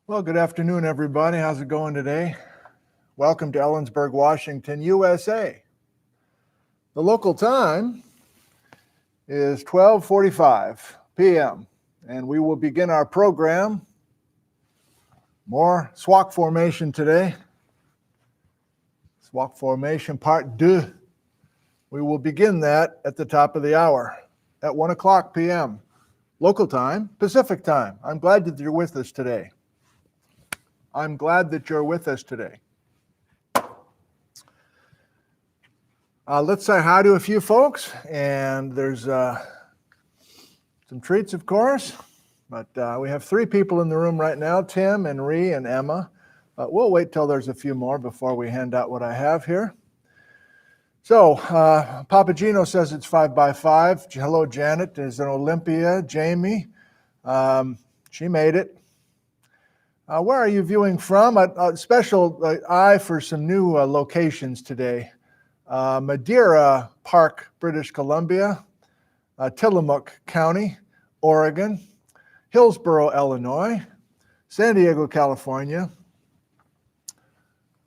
Well, good afternoon, everybody. How's it going today? Welcome to Ellensburg, Washington, USA. The local time is 12:45 p.m., and we will begin our program. More Swauk formation today. Swauk formation part 2. We will begin that at the top of the hour at 1 o'clock p.m. local time, Pacific time. I'm glad that you're with us today. I'm glad that you're with us today. Let's say hi to a few folks, and there's some treats, of course, but we have 3 people in the room right now, Tim and Ree and Emma. We'll wait till there's a few more before we hand out what I have here. So, Papa Gino says it's 5 by 5. Hello, Janet. There's an Olympia, Jamie. She made it. Where are you viewing from? A special eye for some new locations today. Madeira Park, British Columbia, Tillamook County, Oregon, Hillsboro, Illinois, San Diego, California.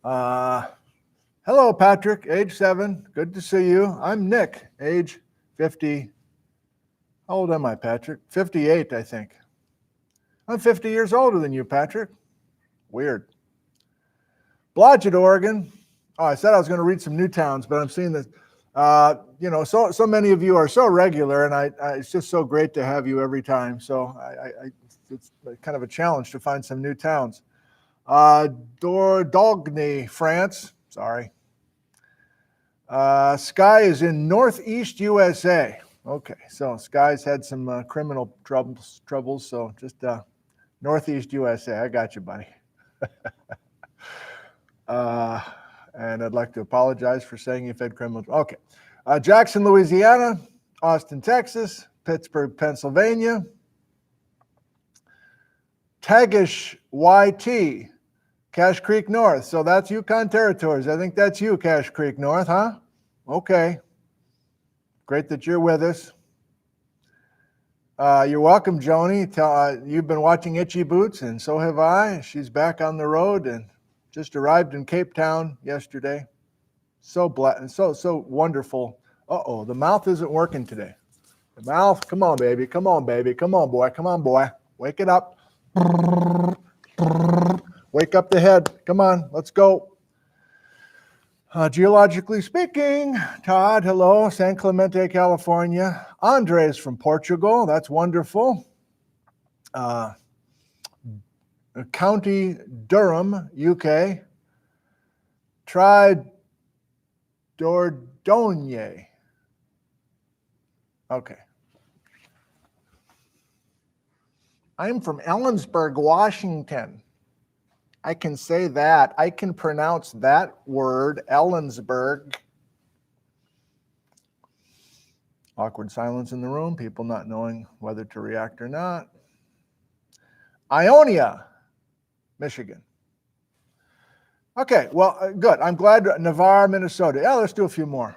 Hello, Patrick, age 7. Good to see you. I'm Nick, age 50. How old am I, Patrick? 58, I think. I'm 50 years older than you, Patrick. Weird. Blodgett, Oregon. Oh, I said I was going to read some new towns, but I'm seeing that, so many of you are so regular, and it's just so great to have you every time. So it's kind of a challenge to find some new towns. Dordogne, France. Sorry. Sky is in Northeast USA. Okay, so Sky's had some criminal troubles, so just Northeast USA. I got you, buddy. And I'd like to apologize for saying you've had criminal. Okay. Jackson, Louisiana, Austin, Texas, Pittsburgh, Pennsylvania, Tagish, YT, Cache Creek North. So that's Yukon Territories. I think that's you, Cache Creek North, huh? Okay. Great that you're with us. You're welcome, Joni. You've been watching Itchy Boots, and so have I. She's back on the road and just arrived in Cape Town yesterday. So wonderful. Uh-oh, the mouth isn't working today. The mouth, come on, baby. Come on, baby. Come on, boy. Come on, boy. Wake it up. Wake up the head. Come on, let's go. Geologically speaking, Todd, hello, San Clemente, California. Andres from Portugal, that's wonderful. County Durham, UK. Dordogne. Okay. I'm from Ellensburg, Washington. I can say that. I can pronounce that word, Ellensburg. Awkward silence in the room, people not knowing whether to react or not. Ionia, Michigan. Okay, well, good. I'm glad. Navarre, Minnesota. Yeah, let's do a few more.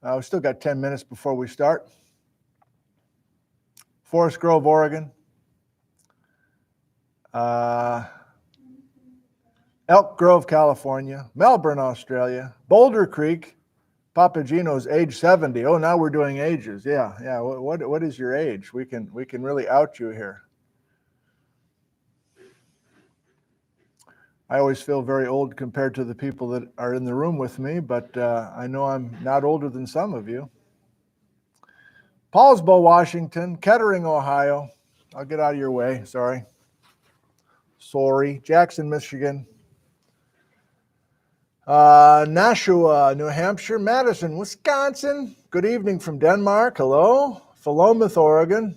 We still got 10 minutes before we start. Forest Grove, Oregon. Elk Grove, California, Melbourne, Australia, Boulder Creek, Papa Gino's age 70. Oh, now we're doing ages. Yeah. What is your age? We can really out you here. I always feel very old compared to the people that are in the room with me, but I know I'm not older than some of you. Paulsbo, Washington, Kettering, Ohio. I'll get out of your way. Sorry. Jackson, Michigan. Nashua, New Hampshire, Madison, Wisconsin. Good evening from Denmark. Hello. Philomath, Oregon.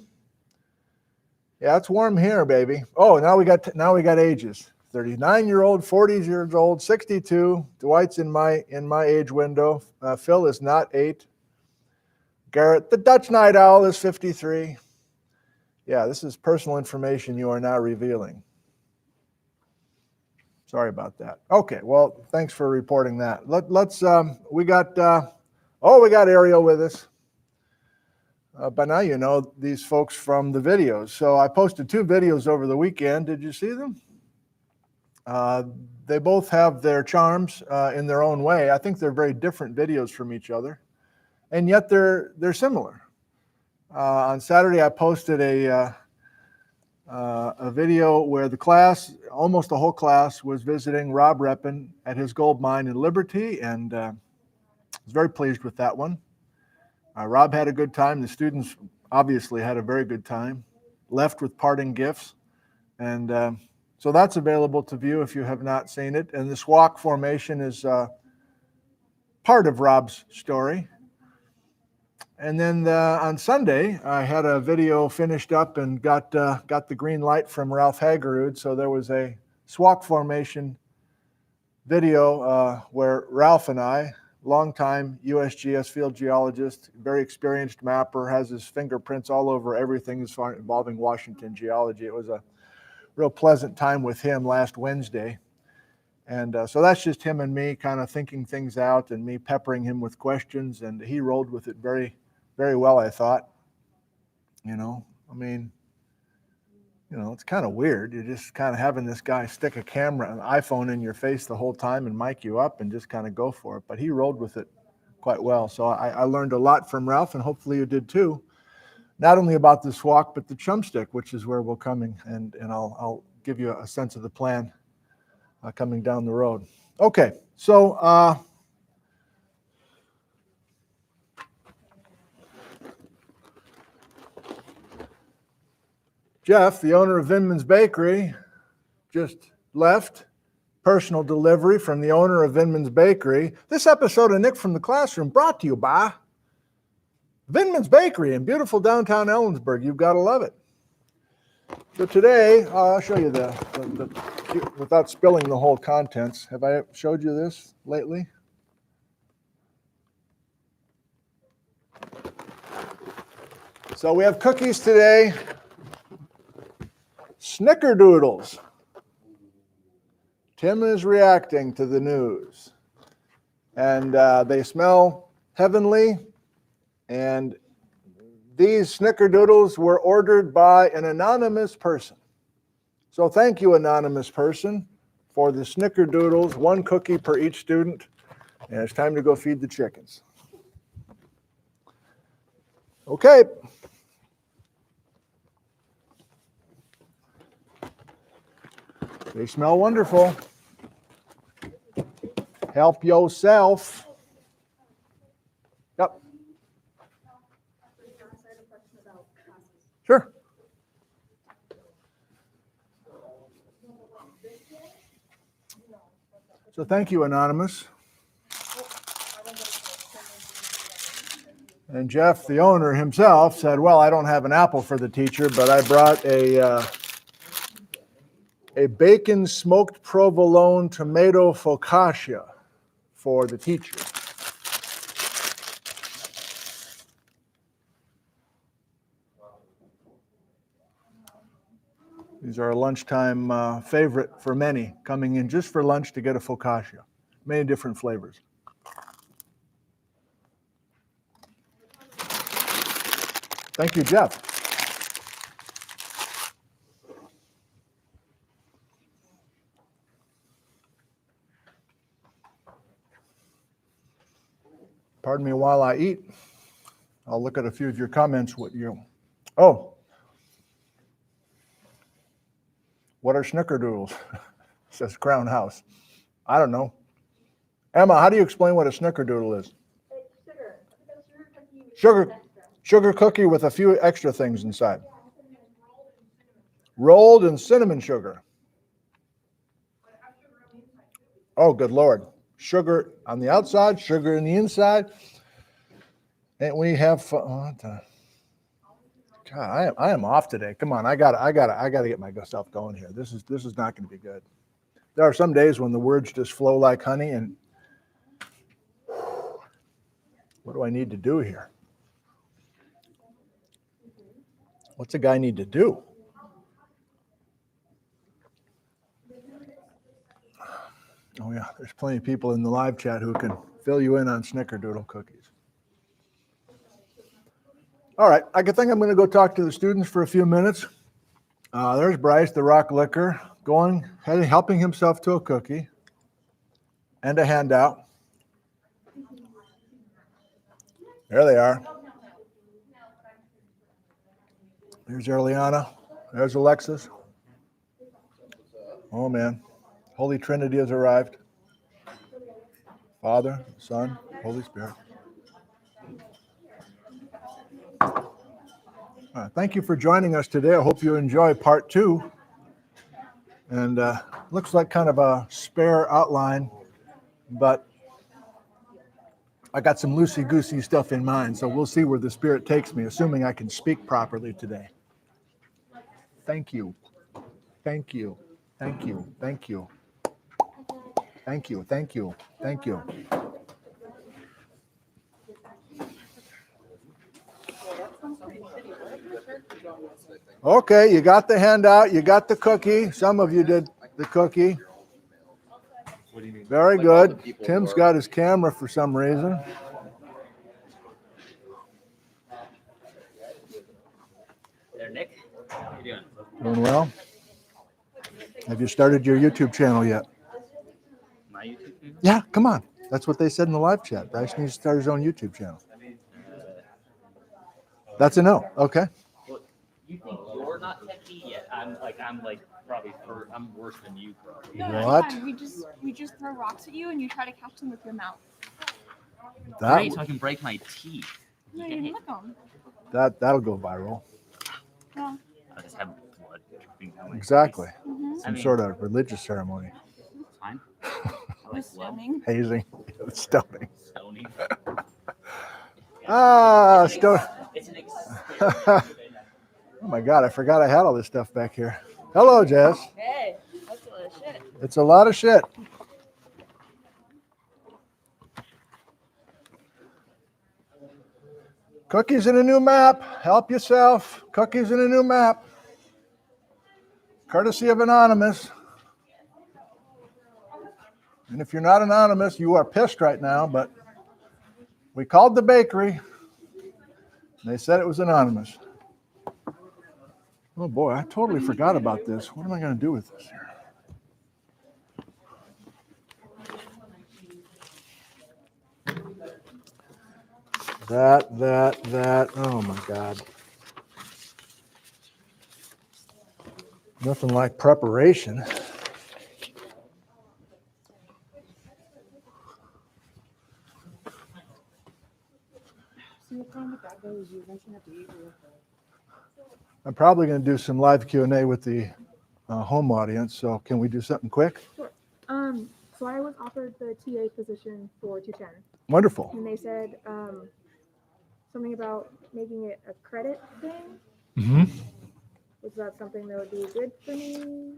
Yeah, it's warm here, baby. Oh, now we got ages. 39-year-old, 40-year-old, 62. Dwight's in my age window. Phil is not 8. Garrett, the Dutch Night Owl, is 53. Yeah, this is personal information you are now revealing. Sorry about that. Okay, well, thanks for reporting that. We got Ariel with us. by now you know these folks from the videos. So I posted 2 videos over the weekend. Did you see them? They both have their charms in their own way. I think they're very different videos from each other, and yet they're similar. On Saturday, I posted a video where the class, almost the whole class, was visiting Rob Reppin at his gold mine in Liberty, and I was very pleased with that one. Rob had a good time. The students obviously had a very good time, left with parting gifts, and so that's available to view if you have not seen it. And the Swauk formation is part of Rob's story. And then on Sunday, I had a video finished up and got the green light from Ralph Hagerud. So there was a Swauk formation video where Ralph and I, longtime USGS field geologist, very experienced mapper, has his fingerprints all over everything as far involving Washington geology. It was a real pleasant time with him last Wednesday. And so that's just him and me kind of thinking things out and me peppering him with questions, and he rolled with it very, very well, I thought. You know, I mean, you know, it's kind of weird. You're just kind of having this guy stick a camera, an iPhone in your face the whole time and mic you up and just kind of go for it. But he rolled with it quite well. So I learned a lot from Ralph, and hopefully you did too. Not only about the Swauk, but the chumstick, which is where we're coming. And I'll give you a sense of the plan coming down the road. Okay, so Jeff, the owner of Vindman's Bakery, just left. Personal delivery from the owner of Vindman's Bakery. This episode of Nick from the Classroom brought to you by Vindman's Bakery in beautiful downtown Ellensburg. You've got to love it. So today, I'll show you the without spilling the whole contents. Have I showed you this lately? So we have cookies today. Snickerdoodles. Tim is reacting to the news. And they smell heavenly. And these snickerdoodles were ordered by an anonymous person. So thank you, anonymous person, for the snickerdoodles, 1 cookie per each student. And it's time to go feed the chickens. Okay. They smell wonderful. Help yourself. Yep. Sure. So thank you, Anonymous. And Jeff, the owner himself, said, well, I don't have an apple for the teacher, but I brought a bacon smoked provolone tomato focaccia for the teacher. These are a lunchtime favorite for many, coming in just for lunch to get a focaccia. Many different flavors. Thank you, Jeff. Pardon me while I eat. I'll look at a few of your comments. What are snickerdoodles? Says Crown House. I don't know. Emma, how do you explain what a snickerdoodle is? It's sugar cookie with a few extra things inside. Rolled in cinnamon sugar. Oh, good Lord. Sugar on the outside, sugar in the inside. And we have God, I am off today. Come on, I gotta get myself going here. This is not going to be good. There are some days when the words just flow like honey, and what do I need to do here? What's a guy need to do? Oh yeah, there's plenty of people in the live chat who can fill you in on snickerdoodle cookies. All right, I think I'm going to go talk to the students for a few minutes. There's Bryce, the rock licker, helping himself to a cookie and a handout. There they are. There's Ariana. There's Alexis. Oh, man. Holy Trinity has arrived. Father, Son, Holy Spirit. Thank you for joining us today. I hope you enjoy part 2. And looks like kind of a spare outline, but I got some loosey-goosey stuff in mind, so we'll see where the Spirit takes me, assuming I can speak properly today. Thank you. Thank you. Thank you. Thank you. Thank you. Thank you. Thank you. Okay, you got the handout. You got the cookie. Some of you did the cookie. Very good. Tim's got his camera for some reason. There, Nick. How you doing? Doing well. Have you started your YouTube channel yet? My YouTube channel? Yeah, come on. That's what they said in the live chat. Bryce needs to start his own YouTube channel. That's a no. Okay. Well, you think you're not techie yet? I'm probably I'm worse than you probably. No, that's What? fine. We just throw rocks at you and you try to catch them with your mouth. Great, so I can break my teeth. No, you lick them. That'll go viral. Well, I just have blood dripping down my Exactly. face. Some sort of religious ceremony. It's fine. I the like blood. stoning. Hazing. Stoning. Stoning. Stone. It's an experience. Oh my God, I forgot I had all this stuff back here. Hello, Jess. Hey, that's a lot of shit. It's a lot of shit. Cookies in a new map. Help yourself. Cookies in a new map. Courtesy of Anonymous. And if you're not anonymous, you are pissed right now, but we called the bakery. And they said it was anonymous. Oh boy, I totally forgot about this. What am I going to do with this here? That. Oh my God. Nothing like preparation. I'm probably going to do some live Q&A with the home audience. So can we do something quick? Sure. So I was offered the TA position for 210, Wonderful. and they said something about making it a credit thing. Mm-hmm. Was that something that would be good for me?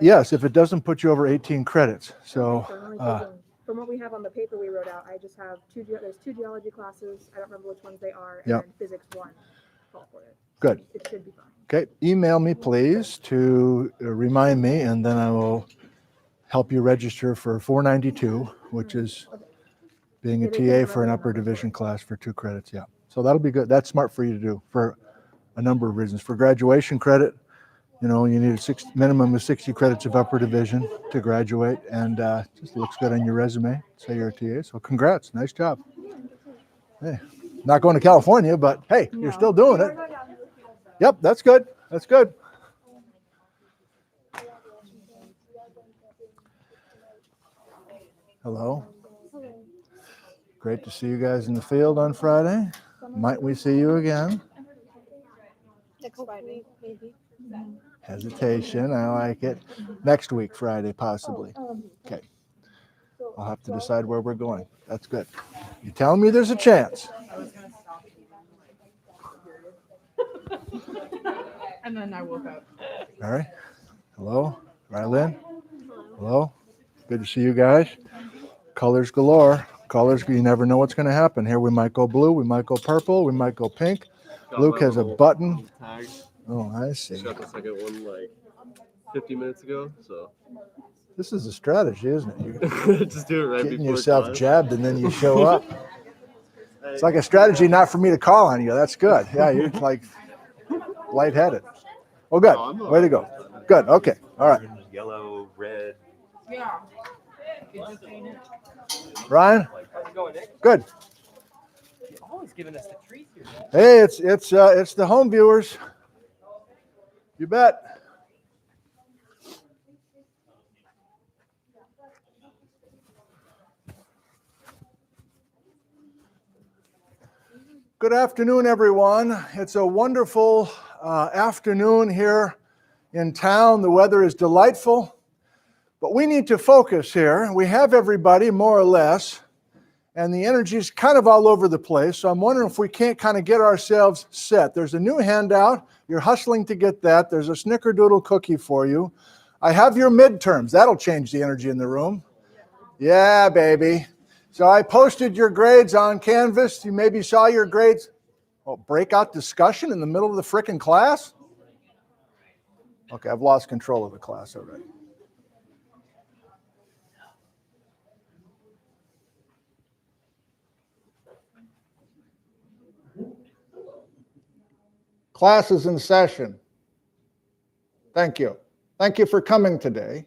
Yes, if it doesn't put you over 18 credits. So I'm only taking- from what we have on the paper we wrote out, I just have there's 2 geology classes. I don't remember which ones they are, and Yep. then physics 1. Call for it. good. It should be fine. Okay, email me please to remind me, and then I will help you register for 492, which is being a TA for an upper division class for 2 credits. Yeah, so that'll be good. That's smart for you to do for a number of reasons. For graduation credit, you know, you need a minimum of 60 credits of upper division to graduate, and just looks good on your resume. Say you're a TA, so congrats, nice job. Hey, not going to California, but hey, you're still doing it. Yep, that's good. That's good. Hello. Great to see you guys in the field on Friday. Might we see you again? Next Friday, maybe. Hesitation, I like it. Next week, Friday, possibly. Okay. I'll have to decide where we're going. That's good. You tell me there's a chance. And then I woke up. All right. Hello, Rylin. Hello. Good to see you guys. Colors galore. Colors, you never know what's going to happen. Here we might go blue, we might go purple, we might go pink. Luke has a button. Tag. Oh, I see. Just got the second one like 50 minutes ago, so This is a strategy, isn't it? You're just do it right getting before yourself class. jabbed and then you show up. It's like a strategy not for me to call on you. That's good. Yeah, you're like lightheaded. Well, good. Way to go. Good. Okay. All right. Yellow, red. Ryan? How's it going, Nick? Good. You're always giving us the treat here. Hey, it's the home viewers. You bet. Good afternoon, everyone. It's a wonderful afternoon here in town. The weather is delightful, but we need to focus here. We have everybody more or less, and the energy is kind of all over the place. So I'm wondering if we can't kind of get ourselves set. There's a new handout. You're hustling to get that. There's a snickerdoodle cookie for you. I have your midterms. That'll change the energy in the room. Yeah, baby. So I posted your grades on Canvas. You maybe saw your grades. Oh, breakout discussion in the middle of the frickin' class? Okay, I've lost control of the class already. Class is in session. Thank you. Thank you for coming today.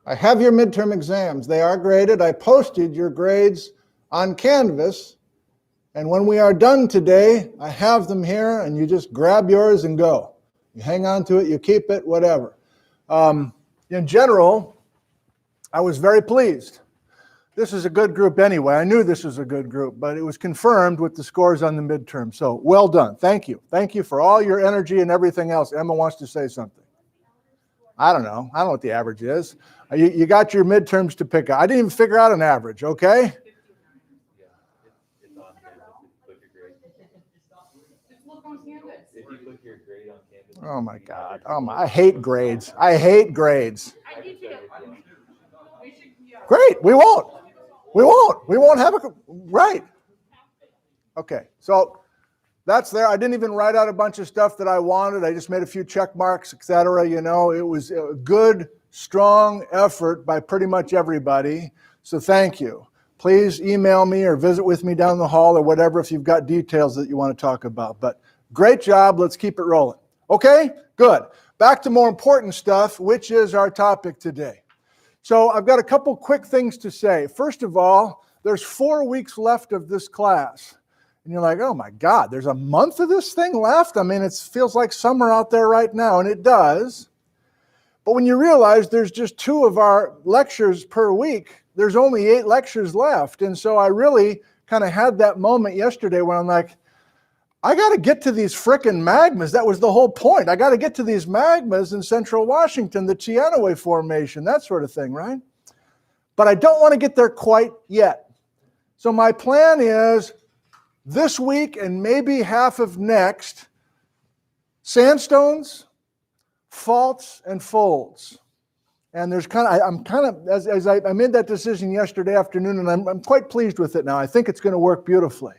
I have your midterm exams. They are graded. I posted your grades on Canvas. And when we are done today, I have them here, and you just grab yours and go. You hang on to it, you keep it, whatever. In general, I was very pleased. This is a good group anyway. I knew this was a good group, but it was confirmed with the scores on the midterm. So well done. Thank you. Thank you for all your energy and everything else. Emma wants to say something. I don't know. I don't know what the average is. You got your midterms to pick up. I didn't even figure out an average, okay? Oh my God. I hate grades. I hate grades. Great. We won't. We won't have a, right. Okay. So that's there. I didn't even write out a bunch of stuff that I wanted. I just made a few check marks, etc. You know, it was a good, strong effort by pretty much everybody. So thank you. Please email me or visit with me down the hall or whatever if you've got details that you want to talk about. But great job. Let's keep it rolling. Okay, good. Back to more important stuff, which is our topic today. So I've got a couple quick things to say. First of all, there's 4 weeks left of this class. And you're like, oh my God, there's a month of this thing left? I mean, it feels like summer out there right now, and it does. But when you realize there's just 2 of our lectures per week, there's only 8 lectures left. And so I really kind of had that moment yesterday where I'm like, I got to get to these frickin' magmas. That was the whole point. I got to get to these magmas in central Washington, the Teanaway Formation, that sort of thing, right? But I don't want to get there quite yet. So my plan is this week and maybe half of next, sandstones, faults, and folds. And there's I made that decision yesterday afternoon, and I'm quite pleased with it now. I think it's going to work beautifully.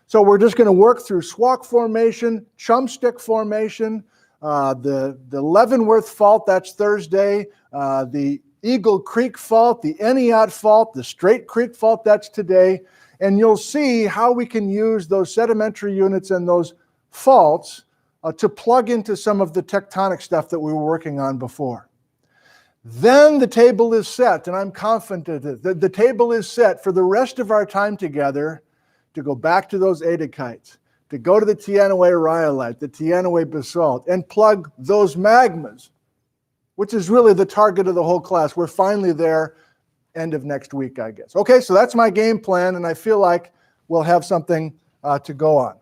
So we're just going to work through Swauk Formation, Chumstick Formation, the Leavenworth Fault, that's Thursday, the Eagle Creek Fault, the Eniot Fault, the Straight Creek Fault, that's today. And you'll see how we can use those sedimentary units and those faults to plug into some of the tectonic stuff that we were working on before. Then the table is set, and I'm confident that the table is set for the rest of our time together to go back to those Adikites, to go to the Teanaway rhyolite, the Teanaway basalt, and plug those magmas, which is really the target of the whole class. We're finally there end of next week, I guess. Okay, so that's my game plan, and I feel like we'll have something to go on.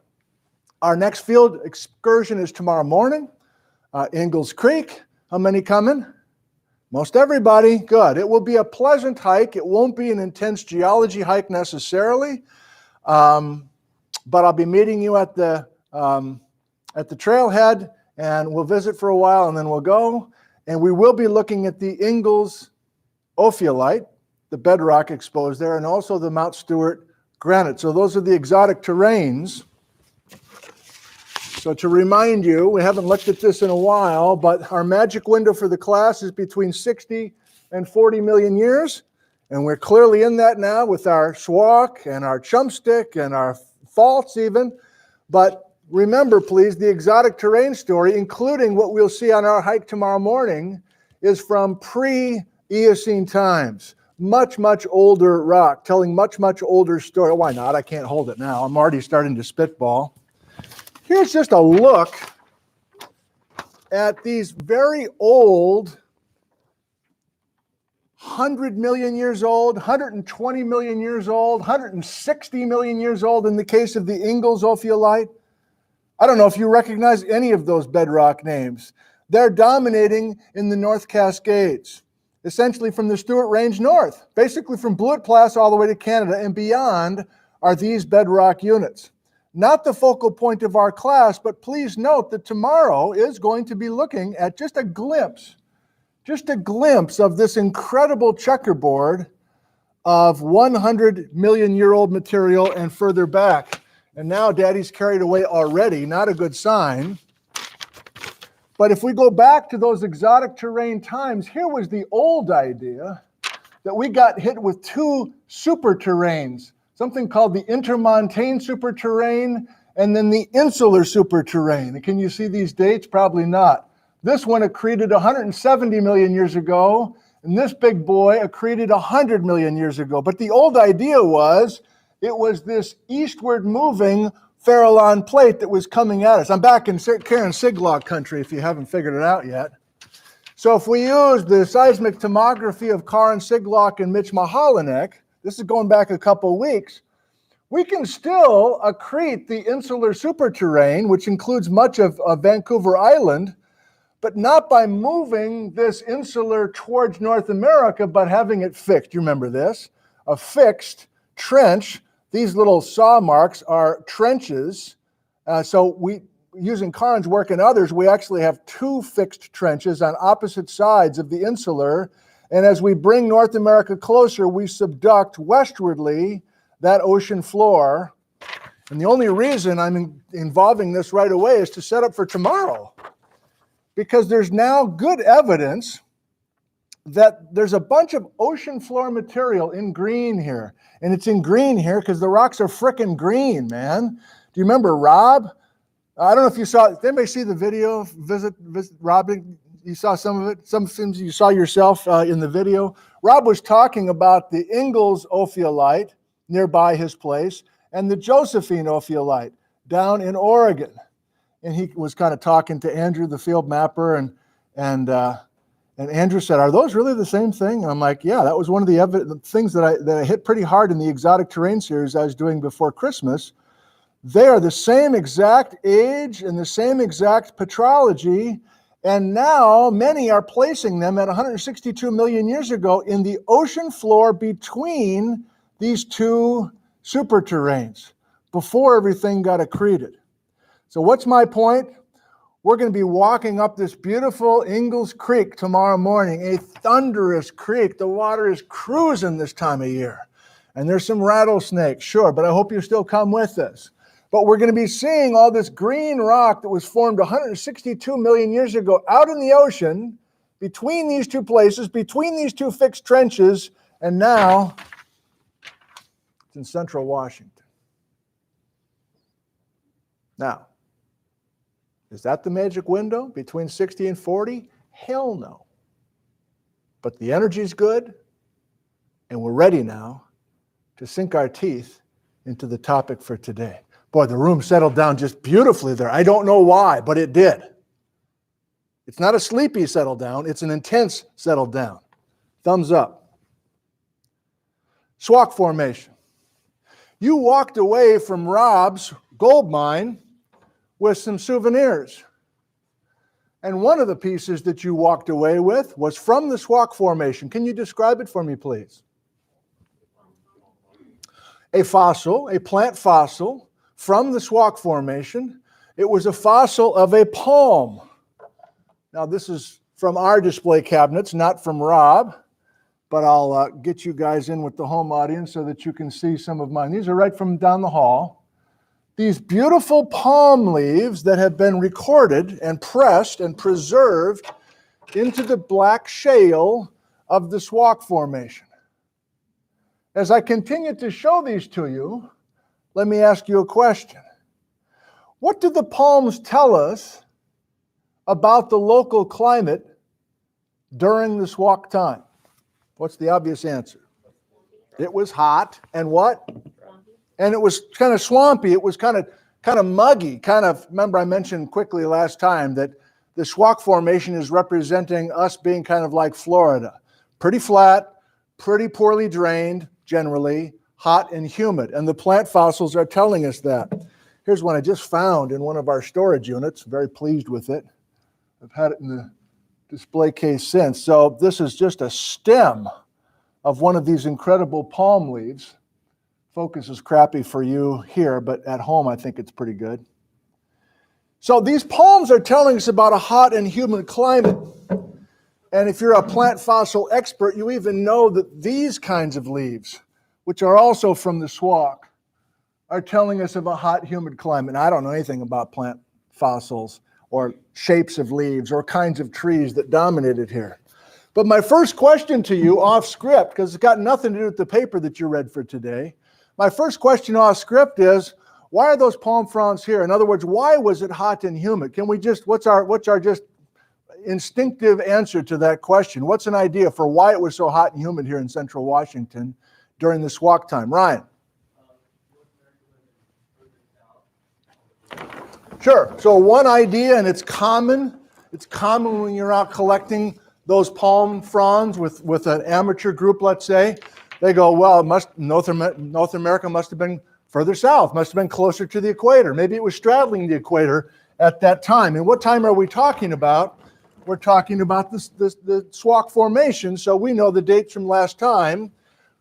Our next field excursion is tomorrow morning, Ingalls Creek. How many coming? Most everybody. Good. It will be a pleasant hike. It won't be an intense geology hike necessarily. But I'll be meeting you at the trailhead, and we'll visit for a while, and then we'll go. And we will be looking at the Ingalls ophiolite, the bedrock exposed there, and also the Mount Stewart granite. So those are the exotic terrains. So to remind you, we haven't looked at this in a while, but our magic window for the class is between 60 and 40 million years. And we're clearly in that now with our Swauk and our Chumstick and our false even. But remember, please, the exotic terrain story, including what we'll see on our hike tomorrow morning, is from pre-Eocene times. Much, much older rock, telling much, much older story. Why not? I can't hold it now. I'm already starting to spitball. Here's just a look at these very old, 100 million years old, 120 million years old, 160 million years old in the case of the Ingalls ophiolite. I don't know if you recognize any of those bedrock names. They're dominating in the North Cascades, essentially from the Stewart Range north, basically from Blewett Pass all the way to Canada and beyond are these bedrock units. Not the focal point of our class, but please note that tomorrow is going to be looking at just a glimpse of this incredible checkerboard of 100 million year old material and further back. And now Daddy's carried away already, not a good sign. But if we go back to those exotic terrain times, here was the old idea that we got hit with two super terrains, something called the intermontane super terrain and then the insular super terrain. Can you see these dates? Probably not. This one accreted 170 million years ago, and this big boy accreted 100 million years ago. But the old idea was it was this eastward moving Farallon plate that was coming at us. I'm back in Karen Siglog country if you haven't figured it out yet. So if we use the seismic tomography of Karen Siglog and Mitch Mahalanek, this is going back a couple weeks, we can still accrete the insular superterrane, which includes much of Vancouver Island, but not by moving this insular towards North America, but having it fixed. You remember this? A fixed trench. These little saw marks are trenches. So using Karn's work and others, we actually have two fixed trenches on opposite sides of the insular. And as we bring North America closer, we subduct westwardly that ocean floor. And the only reason I'm involving this right away is to set up for tomorrow. Because there's now good evidence that there's a bunch of ocean floor material in green here. And it's in green here because the rocks are frickin' green, man. Do you remember Rob? I don't know if you saw, did anybody see the video, visit Rob? You saw some of it? Some things you saw yourself in the video? Rob was talking about the Ingalls ophiolite nearby his place and the Josephine ophiolite down in Oregon. And he was kind of talking to Andrew, the field mapper, and Andrew said, "Are those really the same thing?" And I'm like, "Yeah, that was one of the things that I hit pretty hard in the exotic terrain series I was doing before Christmas. They are the same exact age and the same exact petrology, and now many are placing them at 162 million years ago in the ocean floor between these two super terrains before everything got accreted." So what's my point? We're going to be walking up this beautiful Ingalls Creek tomorrow morning, a thunderous creek. The water is cruising this time of year. And there's some rattlesnakes, sure, but I hope you still come with us. But we're going to be seeing all this green rock that was formed 162 million years ago out in the ocean, between these two places, between these two fixed trenches, and now it's in central Washington. Now, is that the magic window between 60 and 40? Hell no. But the energy's good, and we're ready now to sink our teeth into the topic for today. Boy, the room settled down just beautifully there. I don't know why, but it did. It's not a sleepy settle down, it's an intense settle down. Thumbs up. Swauk Formation. You walked away from Rob's gold mine with some souvenirs. And one of the pieces that you walked away with was from the Swauk Formation. Can you describe it for me, please? A fossil, a plant fossil from the Swauk Formation. It was a fossil of a palm. Now, this is from our display cabinets, not from Rob, but I'll get you guys in with the home audience so that you can see some of mine. These are right from down the hall. These beautiful palm leaves that have been recorded and pressed and preserved into the black shale of the Swauk Formation. As I continue to show these to you, let me ask you a question. What do the palms tell us about the local climate during the Swauk time? What's the obvious answer? It was hot and what? And it was kind of swampy. It was kind of muggy. Remember I mentioned quickly last time that the Swauk formation is representing us being kind of like Florida. Pretty flat, pretty poorly drained, generally, hot and humid. And the plant fossils are telling us that. Here's one I just found in one of our storage units. Very pleased with it. I've had it in the display case since. So this is just a stem of one of these incredible palm leaves. Focus is crappy for you here, but at home I think it's pretty good. So these palms are telling us about a hot and humid climate. And if you're a plant fossil expert, you even know that these kinds of leaves, which are also from the Swauk, are telling us of a hot, humid climate. Now, I don't know anything about plant fossils or shapes of leaves or kinds of trees that dominated here. But my first question to you off script, because it's got nothing to do with the paper that you read for today, my first question off script is, why are those palm fronds here? In other words, why was it hot and humid? Can we just, what's our just instinctive answer to that question? What's an idea for why it was so hot and humid here in central Washington during the Swauk time? Ryan? Sure. So one idea, and it's common when you're out collecting those palm fronds with an amateur group, let's say. They go, well, North America must have been further south, must have been closer to the equator. Maybe it was straddling the equator at that time. And what time are we talking about? We're talking about the Swauk formation, so we know the dates from last time.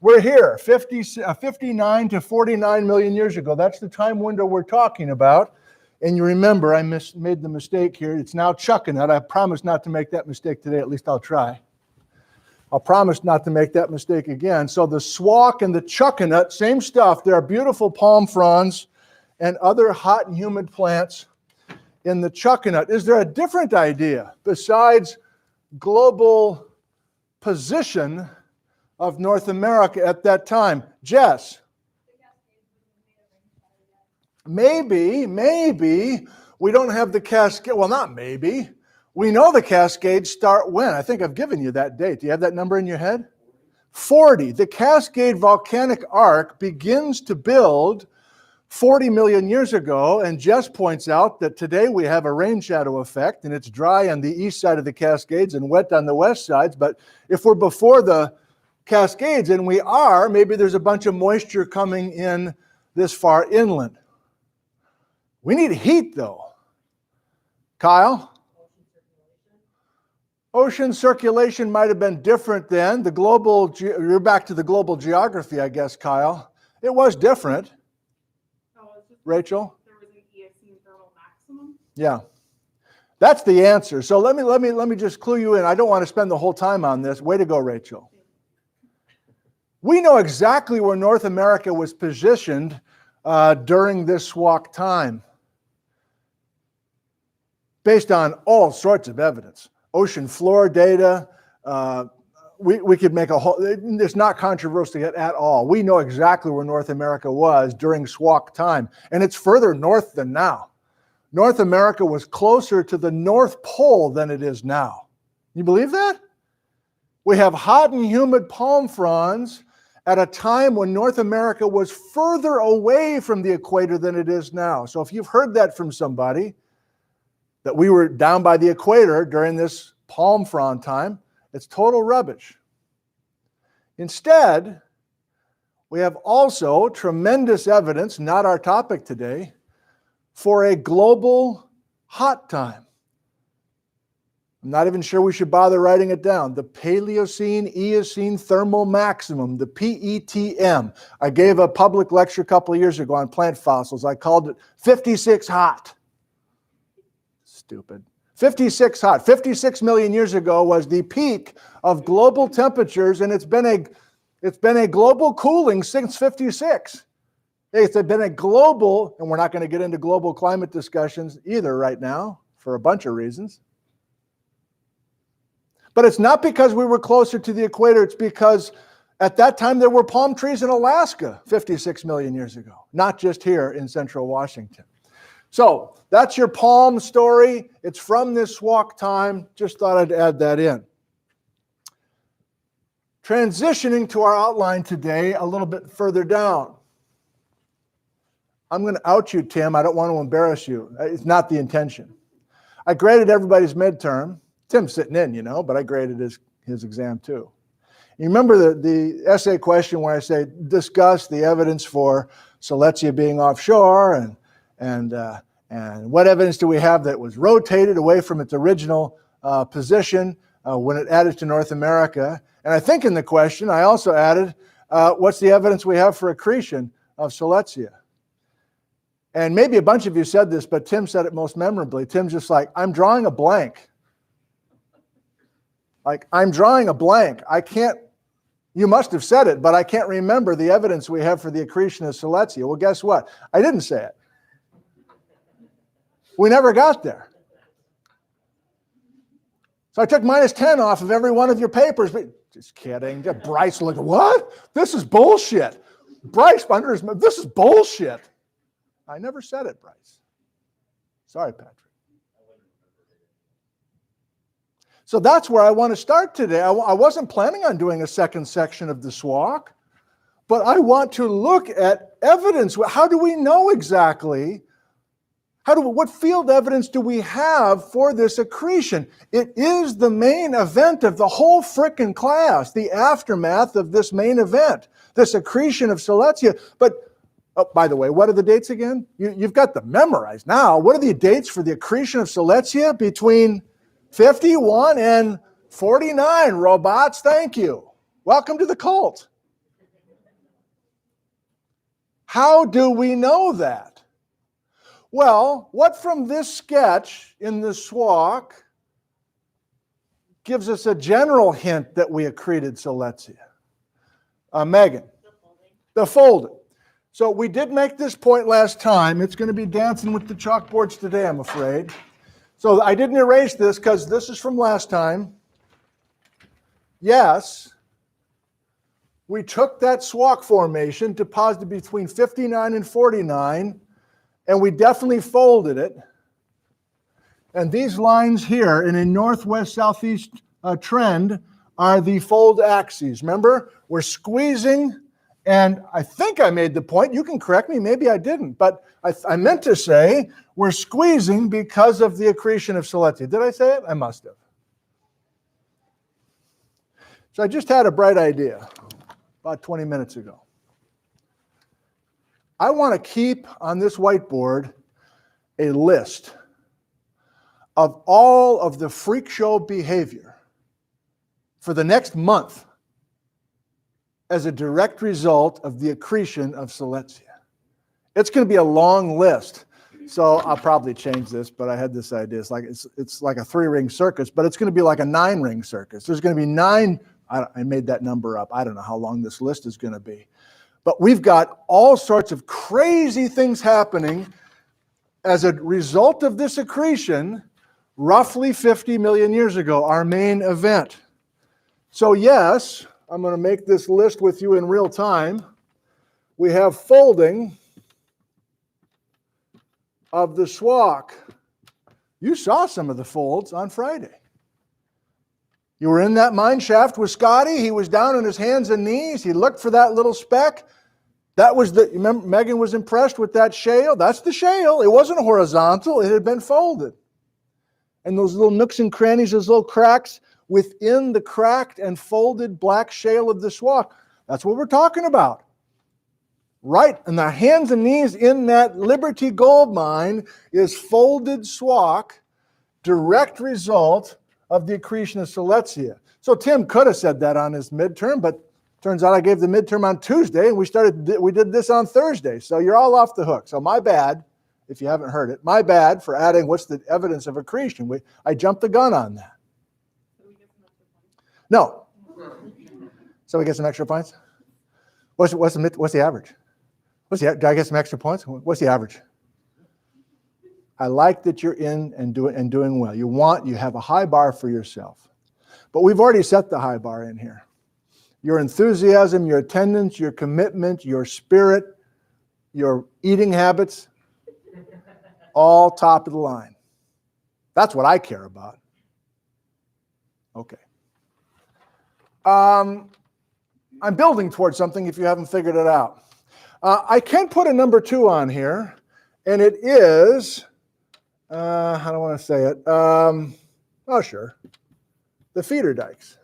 We're here, 59 to 49 million years ago. That's the time window we're talking about. And you remember, I made the mistake here. It's now chuckanut. I promise not to make that mistake today. At least I'll try. I'll promise not to make that mistake again. So the Swauk and the chuckanut, same stuff. There are beautiful palm fronds and other hot and humid plants in the chuckanut. Is there a different idea besides global position of North America at that time? Jess? Maybe we don't have the cascade. Well, not maybe. We know the Cascades start when? I think I've given you that date. Do you have that number in your head? 40. The Cascade volcanic arc begins to build 40 million years ago, and Jess points out that today we have a rain shadow effect, and it's dry on the east side of the Cascades and wet on the west sides. But if we're before the Cascades, and we are, maybe there's a bunch of moisture coming in this far inland. We need heat, though. Kyle? Ocean circulation might have been different then. You're back to the global geography, I guess, Kyle. It was different. Rachel? There was an Eocene thermal maximum. Yeah. That's the answer. So let me just clue you in. I don't want to spend the whole time on this. Way to go, Rachel. We know exactly where North America was positioned during this Swauk time, based on all sorts of evidence. Ocean floor data, we could make a whole, it's not controversial at all. We know exactly where North America was during Swauk time, and it's further north than now. North America was closer to the North Pole than it is now. You believe that? We have hot and humid palm fronds at a time when North America was further away from the equator than it is now. So if you've heard that from somebody, that we were down by the equator during this palm frond time, it's total rubbish. Instead, we have also tremendous evidence, not our topic today, for a global hot time. I'm not even sure we should bother writing it down. The Paleocene-Eocene thermal maximum, the PETM. I gave a public lecture a couple of years ago on plant fossils. I called it 56 hot. Stupid. 56 hot. 56 million years ago was the peak of global temperatures, and it's been a global cooling since 56. It's been a global, and we're not going to get into global climate discussions either right now for a bunch of reasons. But it's not because we were closer to the equator. It's because At that time, there were palm trees in Alaska 56 million years ago, not just here in central Washington. So that's your palm story. It's from this Swauk time. Just thought I'd add that in. Transitioning to our outline today a little bit further down. I'm going to out you, Tim. I don't want to embarrass you. It's not the intention. I graded everybody's midterm. Tim's sitting in, you know, but I graded his exam too. You remember the essay question where I say, discuss the evidence for Silesia being offshore and what evidence do we have that was rotated away from its original position when it added to North America? And I think in the question, I also added, what's the evidence we have for accretion of Silesia? And maybe a bunch of you said this, but Tim said it most memorably. Tim's just like, I'm drawing a blank. Like, I'm drawing a blank. I can't, you must have said it, but I can't remember the evidence we have for the accretion of Silesia. Well, guess what? I didn't say it. We never got there. So I took -10 off of every one of your papers. But just kidding. Bryce looked, what? This is bullshit. Bryce, this is bullshit. I never said it, Bryce. Sorry, Patrick. So that's where I want to start today. I wasn't planning on doing a second section of the Swauk, but I want to look at evidence. How do we know exactly? What field evidence do we have for this accretion? It is the main event of the whole frickin' class, the aftermath of this main event, this accretion of Silesia. But, oh, by the way, what are the dates again? You've got them memorized now. What are the dates for the accretion of Silesia between 51 and 49? Robots, thank you. Welcome to the cult. How do we know that? Well, what from this sketch in the Swauk gives us a general hint that we accreted Silesia? Megan. The folding. So we did make this point last time. It's going to be dancing with the chalkboards today, I'm afraid. So I didn't erase this because this is from last time. Yes, we took that Swauk formation deposited between 59 and 49, and we definitely folded it. And these lines here in a northwest-southeast trend are the fold axes. Remember, we're squeezing, and I think I made the point. You can correct me, maybe I didn't, but I meant to say we're squeezing because of the accretion of Silesia. Did I say it? I must have. So I just had a bright idea about 20 minutes ago. I want to keep on this whiteboard a list of all of the freak show behavior for the next month as a direct result of the accretion of Silesia. It's going to be a long list, so I'll probably change this, but I had this idea. It's like a 3-ring circus, but it's going to be like a 9-ring circus. There's going to be 9, I made that number up. I don't know how long this list is going to be. But we've got all sorts of crazy things happening as a result of this accretion roughly 50 million years ago, our main event. So yes, I'm going to make this list with you in real time. We have folding of the Swauk. You saw some of the folds on Friday. You were in that mine shaft with Scotty. He was down on his hands and knees. He looked for that little speck. That was remember, Megan was impressed with that shale. That's the shale. It wasn't horizontal. It had been folded. And those little nooks and crannies, those little cracks within the cracked and folded black shale of the Swauk. That's what we're talking about. Right in the hands and knees in that Liberty gold mine is folded Swauk, direct result of the accretion of Silesia. So Tim could have said that on his midterm, but turns out I gave the midterm on Tuesday, and we did this on Thursday. So you're all off the hook. So my bad, if you haven't heard it. My bad for adding what's the evidence of accretion. I jumped the gun on that. No. So we get some extra points? What's the average? Did I get some extra points? What's the average? I like that you're in and doing well. You have a high bar for yourself. But we've already set the high bar in here. your enthusiasm, your attendance, your commitment, your spirit, your eating habits, all top of the line. That's what I care about. Okay. I'm building towards something if you haven't figured it out. I can put a number 2 on here, and it is, how do I want to say it? Oh, sure. The Feederdykes.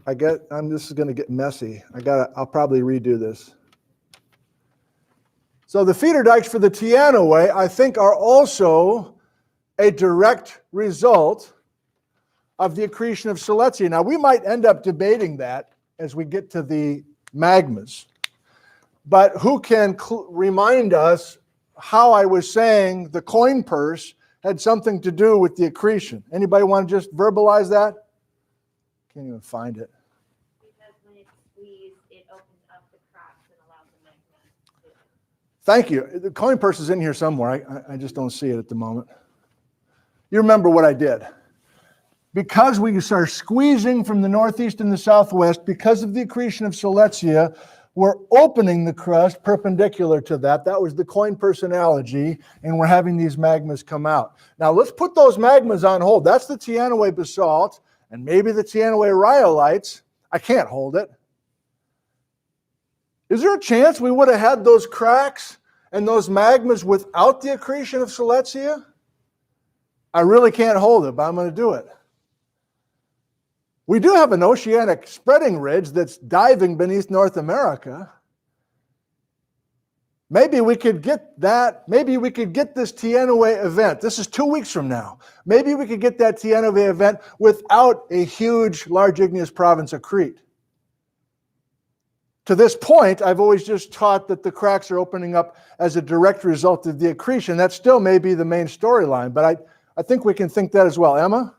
This is going to get messy. I'll probably redo this. So the Feederdykes for the Teanaway, I think, are also a direct result of the accretion of Silesia. Now, we might end up debating that as we get to the magmas. But who can remind us how I was saying the coin purse had something to do with the accretion? Anybody want to just verbalize that? Can't even find it. Because when it's squeezed, it opens up the cracks and allows the magma to. Thank you. The coin purse is in here somewhere. I just don't see it at the moment. You remember what I did. Because we start squeezing from the northeast and the southwest, because of the accretion of Silesia, we're opening the crust perpendicular to that. That was the coin purse analogy, and we're having these magmas come out. Now let's put those magmas on hold. That's the Teanaway basalt, and maybe the Teanaway rhyolites. I can't hold it. Is there a chance we would have had those cracks and those magmas without the accretion of Silesia? I really can't hold it, but I'm going to do it. We do have an oceanic spreading ridge that's diving beneath North America. Maybe we could get that. Maybe we could get this Teanaway event. This is 2 weeks from now. Maybe we could get that Teanaway event without a huge, large igneous province accrete. To this point, I've always just taught that the cracks are opening up as a direct result of the accretion. That still may be the main storyline, but I think we can think that as well. Emma?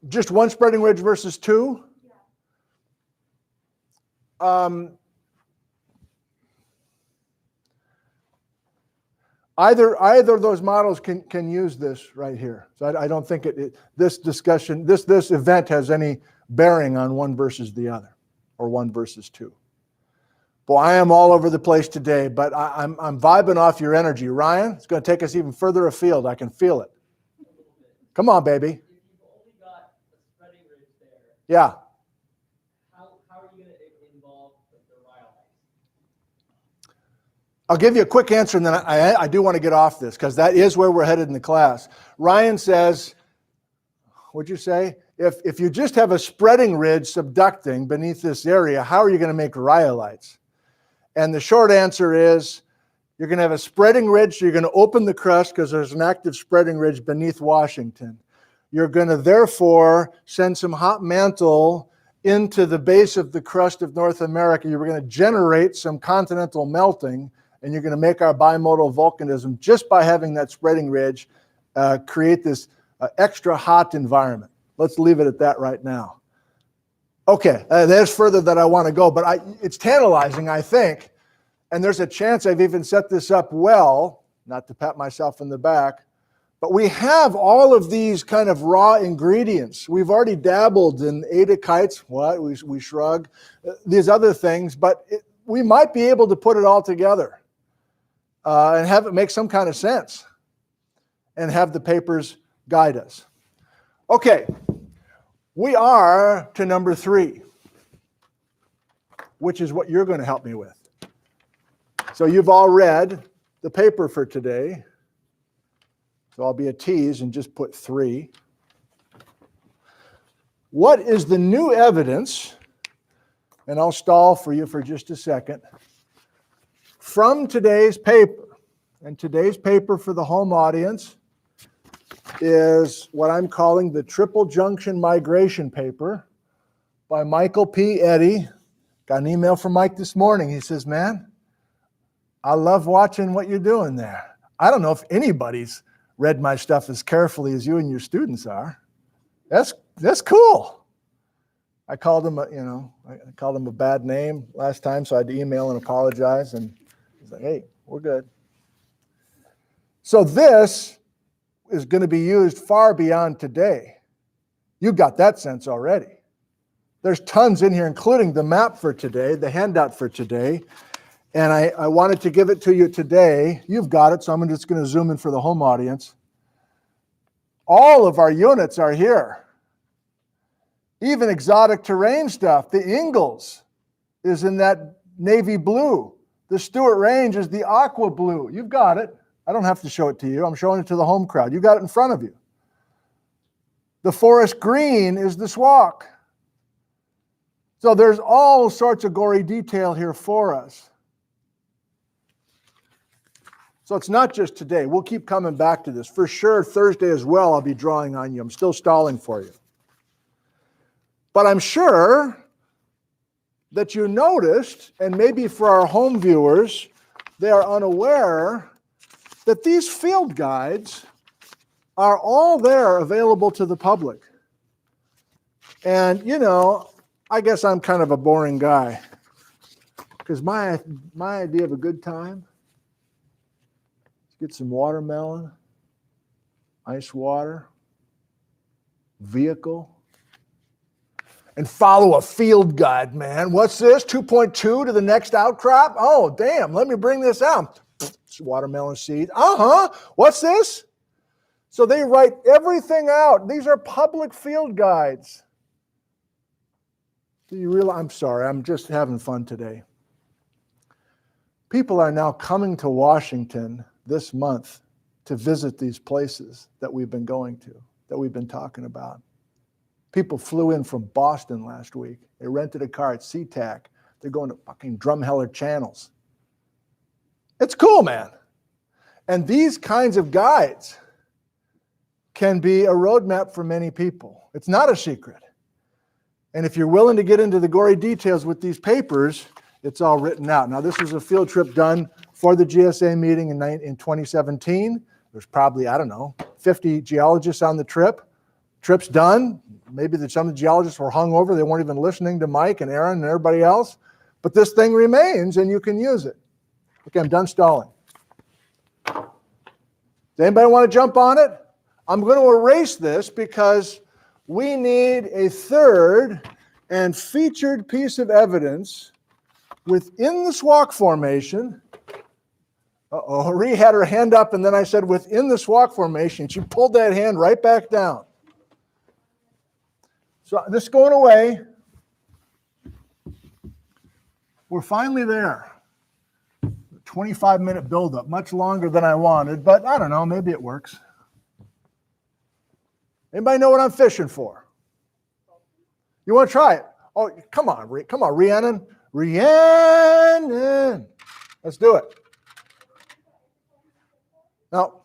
Just one spreading ridge versus 2? Either of those models can use this right here. So I don't think this discussion, this event has any bearing on one versus the other, or 1 versus 2. Boy, I am all over the place today, but I'm vibing off your energy. Ryan, it's going to take us even further afield. I can feel it. Come on, baby. Yeah. How are you going to involve the rhyolites? I'll give you a quick answer, and then I do want to get off this, because that is where we're headed in the class. Ryan says, what'd you say? If you just have a spreading ridge subducting beneath this area, how are you going to make rhyolites? And the short answer is, you're going to have a spreading ridge, so you're going to open the crust because there's an active spreading ridge beneath Washington. You're going to therefore send some hot mantle into the base of the crust of North America. You're going to generate some continental melting, and you're going to make our bimodal volcanism just by having that spreading ridge create this extra hot environment. Let's leave it at that right now. Okay, there's further that I want to go, but it's tantalizing, I think, and there's a chance I've even set this up well, not to pat myself in the back, but we have all of these kind of raw ingredients. We've already dabbled in adakites, we shrug, these other things, but we might be able to put it all together and have it make some kind of sense and have the papers guide us. Okay, we are to number 3, which is what you're going to help me with. So you've all read the paper for today. So I'll be a tease and just put 3. What is the new evidence, and I'll stall for you for just a second, from today's paper? And today's paper for the home audience is what I'm calling the Triple Junction Migration Paper by Michael P. Eddy. Got an email from Mike this morning. He says, man, I love watching what you're doing there. I don't know if anybody's read my stuff as carefully as you and your students are. That's cool. I called him I called him a bad name last time, so I had to email and apologize. And he's like, hey, We're good. So this is going to be used far beyond today. You got that sense already. There's tons in here, including the map for today, the handout for today. And I wanted to give it to you today. You've got it, so I'm just going to zoom in for the home audience. All of our units are here. Even exotic terrain stuff. The Ingalls is in that navy blue. The Stewart Range is the aqua blue. You've got it. I don't have to show it to you. I'm showing it to the home crowd. You got it in front of you. The forest green is the Swauk. So there's all sorts of gory detail here for us. So it's not just today. We'll keep coming back to this. For sure, Thursday as well, I'll be drawing on you. I'm still stalling for you. But I'm sure that you noticed, and maybe for our home viewers, they are unaware that these field guides are all there available to the public. And, you know, I guess I'm kind of a boring guy because my idea of a good time is get some watermelon, ice water, vehicle, and follow a field guide, man. What's this? 2.2 to the next outcrop? Oh, damn, let me bring this out. It's watermelon seed. What's this? So they write everything out. These are public field guides. Do you realize? I'm sorry, I'm just having fun today. People are now coming to Washington this month to visit these places that we've been going to, that we've been talking about. People flew in from Boston last week. They rented a car at SeaTac. They're going to fucking Drumheller Channels. It's cool, man. And these kinds of guides can be a roadmap for many people. It's not a secret. And if you're willing to get into the gory details with these papers, it's all written out. Now, this was a field trip done for the GSA meeting in 2017. There's probably, 50 geologists on the trip. Trip's done. Maybe some of the geologists were hung over. They weren't even listening to Mike and Aaron and everybody else. But this thing remains and you can use it. Okay, I'm done stalling. Does anybody want to jump on it? I'm going to erase this because we need a third and featured piece of evidence within the Swauk formation. Rhea had her hand up, and then I said within the Swauk formation. She pulled that hand right back down. So this is going away. We're finally there. 25-minute buildup, much longer than I wanted, but I don't know, maybe it works. Anybody know what I'm fishing for? You want to try it? Oh, come on, Rhiannon. Rhiannon. Let's do it. Now,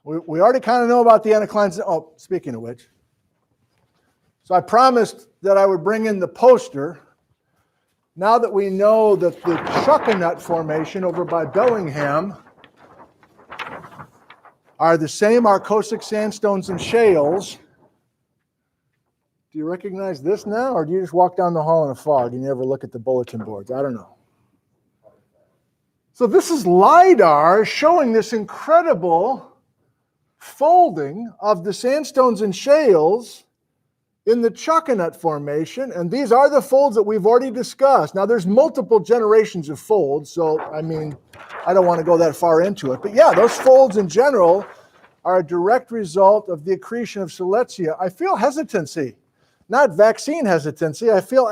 we already kind of know about the anticlines. Oh, speaking of which. So I promised that I would bring in the poster. Now that we know that the Chuckanut Formation over by Bellingham are the same Arcosic sandstones and shales. Do you recognize this now, or do you just walk down the hall in a fog and you never look at the bulletin boards? I don't know. So this is LiDAR showing this incredible folding of the sandstones and shales in the Chuckanut Formation, and these are the folds that we've already discussed. Now, there's multiple generations of folds, so, I mean, I don't want to go that far into it. But yeah, those folds in general are a direct result of the accretion of Siletzia. I feel hesitancy, not vaccine hesitancy. I feel,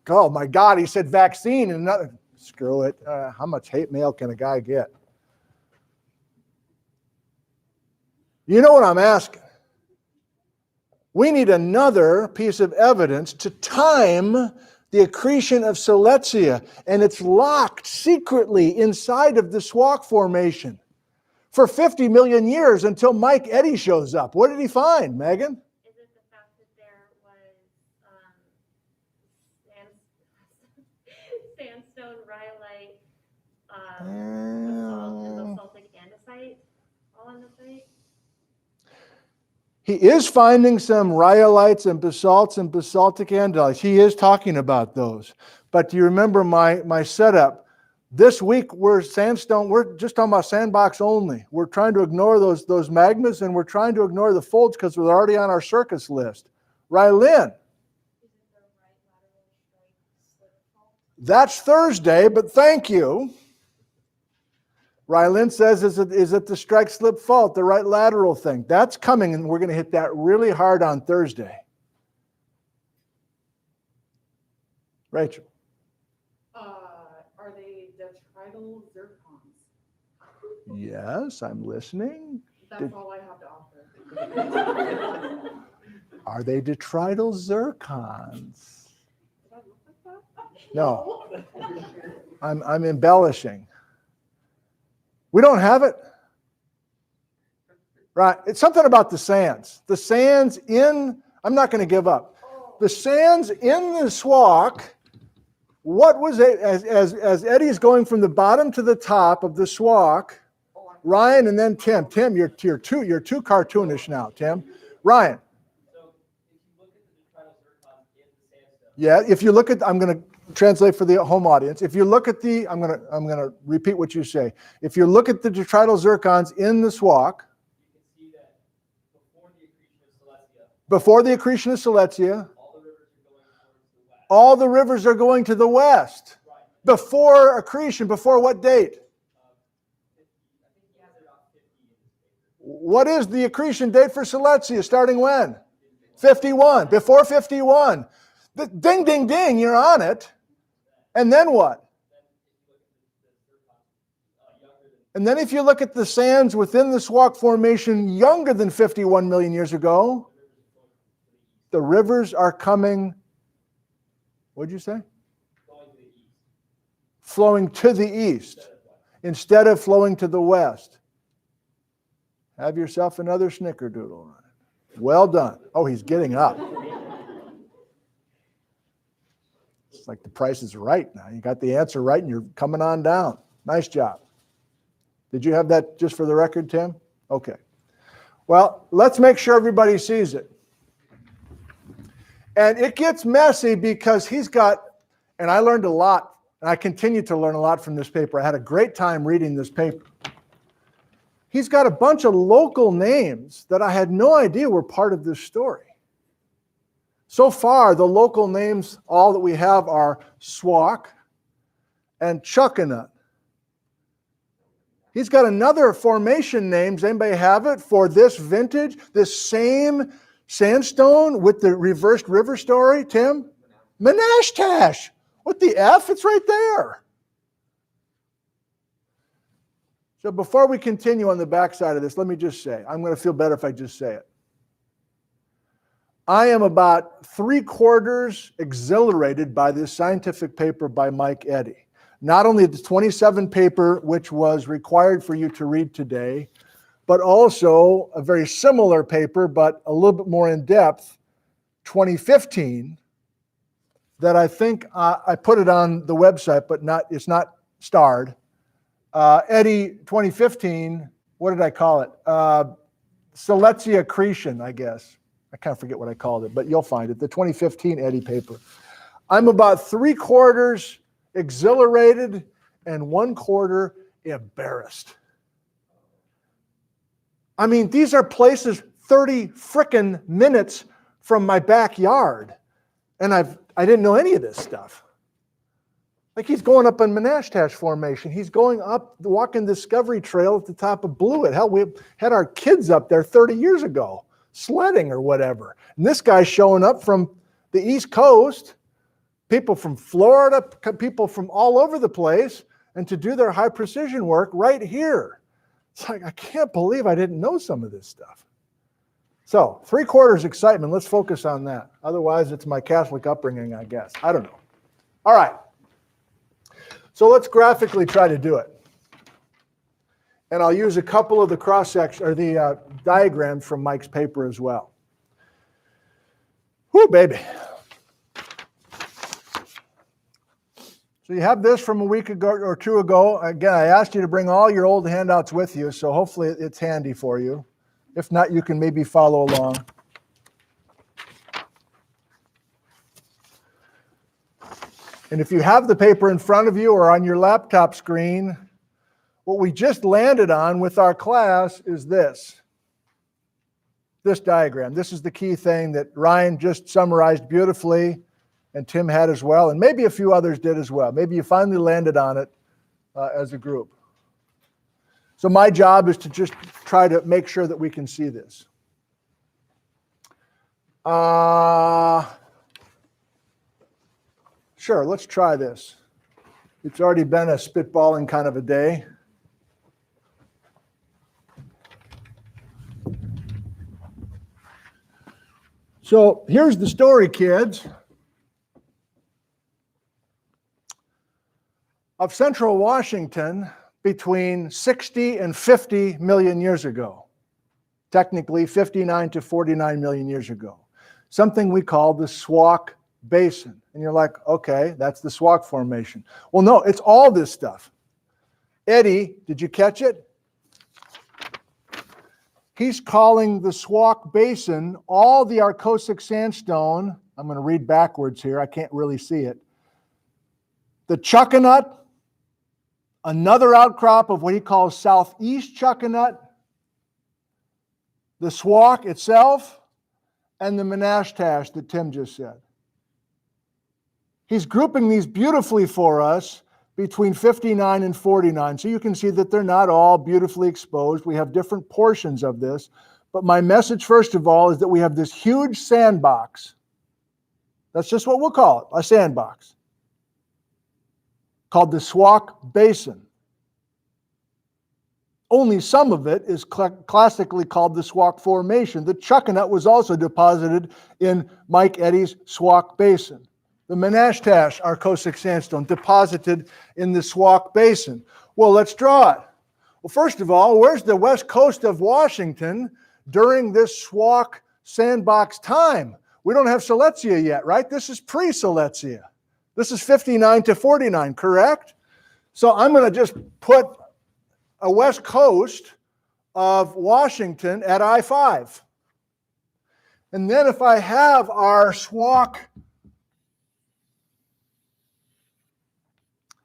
oh my God, he said vaccine and not, screw it. How much hate mail can a guy get? You know what I'm asking? We need another piece of evidence to time the accretion of Siletzia, and it's locked secretly inside of the Swauk Formation for 50 million years until Mike Eddy shows up. What did he find, Megan? Is it the fact that there was sandstone, rhyolite, basalt, and basaltic andesite all on the site? He is finding some rhyolites and basalts and basaltic andesites. He is talking about those. But do you remember my setup? This week we're sandstone, we're just talking about Sandbox only. We're trying to ignore those magmas, and we're trying to ignore the folds because they're already on our circus list. Rylin, that's Thursday, but thank you. Rylin says, is it the strike slip fault, the right lateral thing? That's coming, and we're going to hit that really hard on Thursday. Rachel. Are they detrital zircons? Yes, I'm listening. That's all I have to offer. Are they detrital zircons? Did I look like that? No. I'm embellishing. We don't have it. Right. It's something about the sands. The sands in, I'm not going to give up. The sands in the Swauk, what was it, as Eddie's going from the bottom to the top of the Swauk, Ryan and then Tim. Tim, you're too cartoonish now, Tim. Ryan. So if you look at the detrital zircon in the sandstone. Yeah, if you look at, I'm going to translate for the home audience. If you look at the, I'm going to repeat what you say. If you look at the detrital zircons in the Swauk, You can see that before the accretion of Silesia, all the rivers are going towards the west. all the rivers are going to the west. Before accretion, before what date? I think he has it about 50 in his paper. What is the accretion date for Silesia? Starting when? 51. Before 51. Ding, ding, ding, you're on it. And then what? And then if you look at the sands within the Swauk Formation younger than 51 million years ago, the rivers are coming, what'd you say? Flowing to the east instead of flowing to the west. Have yourself another snickerdoodle on it. Well done. Oh, he's getting up. It's like the Price is Right now. You got the answer right and you're coming on down. Nice job. Did you have that just for the record, Tim? Okay. Well, let's make sure everybody sees it. And it gets messy because he's got, and I learned a lot, and I continue to learn a lot from this paper. I had a great time reading this paper. He's got a bunch of local names that I had no idea were part of this story. So far, the local names, all that we have are Swauk and Chuckanut. He's got another formation names. Anybody have it for this vintage, this same sandstone with the reversed river story, Tim? Menashtash. What the F? It's right there. So before we continue on the backside of this, let me just say, I'm going to feel better if I just say it. I am about 3/4 exhilarated by this scientific paper by Mike Eddy. Not only the 27 paper, which was required for you to read today, but also a very similar paper, but a little bit more in depth, 2015, that I think I put it on the website, but it's not starred. Eddy 2015, what did I call it? Silesia accretion, I guess. I kind of forget what I called it, but you'll find it. The 2015 Eddy paper. I'm about 3/4 exhilarated and 1/4 embarrassed. I mean, these are places 30 frickin' minutes from my backyard. And I didn't know any of this stuff. Like he's going up in Menashtash Formation. He's going up the Walking Discovery Trail at the top of Blewett. Hell, we had our kids up there 30 years ago, sledding or whatever. And this guy's showing up from the East Coast, people from Florida, people from all over the place, and to do their high precision work right here. It's like, I can't believe I didn't know some of this stuff. So 3/4 excitement. Let's focus on that. Otherwise, it's my Catholic upbringing, I guess. I don't know. All right. So let's graphically try to do it. And I'll use a couple of the cross-section or the diagrams from Mike's paper as well. Whoo, baby. So you have this from a week ago or two ago. Again, I asked you to bring all your old handouts with you, so hopefully it's handy for you. If not, you can maybe follow along. And if you have the paper in front of you or on your laptop screen, what we just landed on with our class is this diagram. This is the key thing that Ryan just summarized beautifully, and Tim had as well, and maybe a few others did as well. Maybe you finally landed on it as a group. So my job is to just try to make sure that we can see this. Sure, let's try this. It's already been a spitballing kind of a day. So here's the story, kids, of Central Washington between 60 and 50 million years ago. Technically 59 to 49 million years ago. Something we call the Swauk Basin. And you're like, okay, that's the Swauk Formation. Well, no, it's all this stuff. Eddie, did you catch it? He's calling the Swauk Basin all the Arcosic sandstone. I'm going to read backwards here. I can't really see it. The Chuckanut, another outcrop of what he calls Southeast Chuckanut, the Swauk itself, and the Menashtash that Tim just said. He's grouping these beautifully for us between 59 and 49. So you can see that they're not all beautifully exposed. We have different portions of this. But my message, first of all, is that we have this huge sandbox. That's just what we'll call it, a sandbox, called the Swauk Basin. Only some of it is classically called the Swauk Formation. The Chuckanut was also deposited in Mike Eddy's Swauk Basin. The Menashtash Arcosic sandstone deposited in the Swauk Basin. Well, let's draw it. Well, first of all, where's the west coast of Washington during this Swauk sandbox time? We don't have Silesia yet, right? This is pre-Silesia. This is 59 to 49, correct? So I'm going to just put a west coast of Washington at I-5. And then if I have our Swauk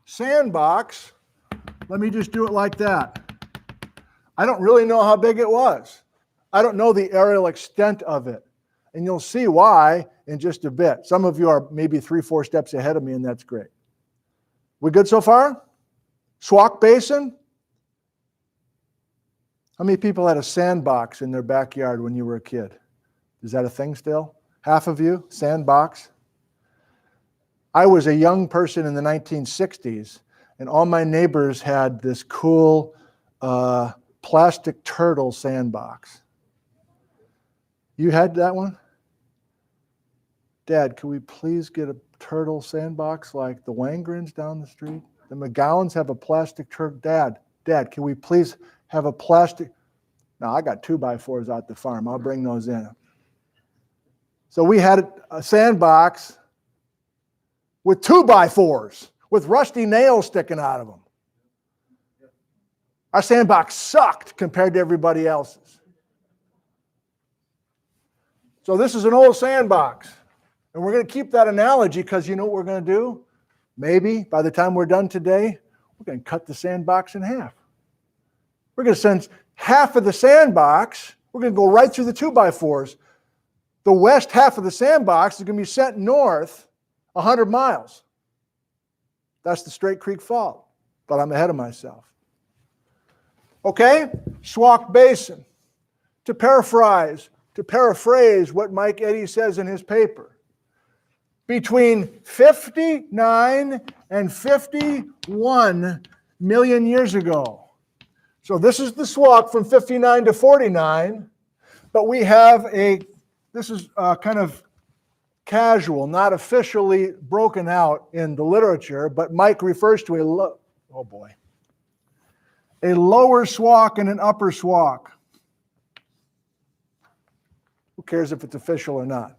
sandbox, let me just do it like that. I don't really know how big it was. I don't know the aerial extent of it. And you'll see why in just a bit. Some of you are maybe 3-4 steps ahead of me, and that's great. We good so far? Swauk Basin? How many people had a sandbox in their backyard when you were a kid? Is that a thing still? Half of you? Sandbox? I was a young person in the 1960s, and all my neighbors had this cool plastic turtle sandbox. You had that one? Dad, can we please get a turtle sandbox like the Wangrens down the street? The McGowans have a plastic turtle. Dad, can we please have a plastic? No, I got 2x4s out the farm. I'll bring those in. So we had a sandbox with 2x4s with rusty nails sticking out of them. Our sandbox sucked compared to everybody else's. So this is an old sandbox. And we're going to keep that analogy because you know what we're going to do? Maybe by the time we're done today, we're going to cut the sandbox in half. We're going to send half of the sandbox, we're going to go right through the 2x4s. The west half of the sandbox is going to be sent north 100 miles. That's the Straight Creek Fault, but I'm ahead of myself. Okay, Swauk Basin. To paraphrase what Mike Eddy says in his paper, between 59 and 51 million years ago. So this is the Swauk from 59 to 49, but we have this is kind of casual, not officially broken out in the literature, but Mike refers to a lower Swauk and an upper Swauk. Who cares if it's official or not?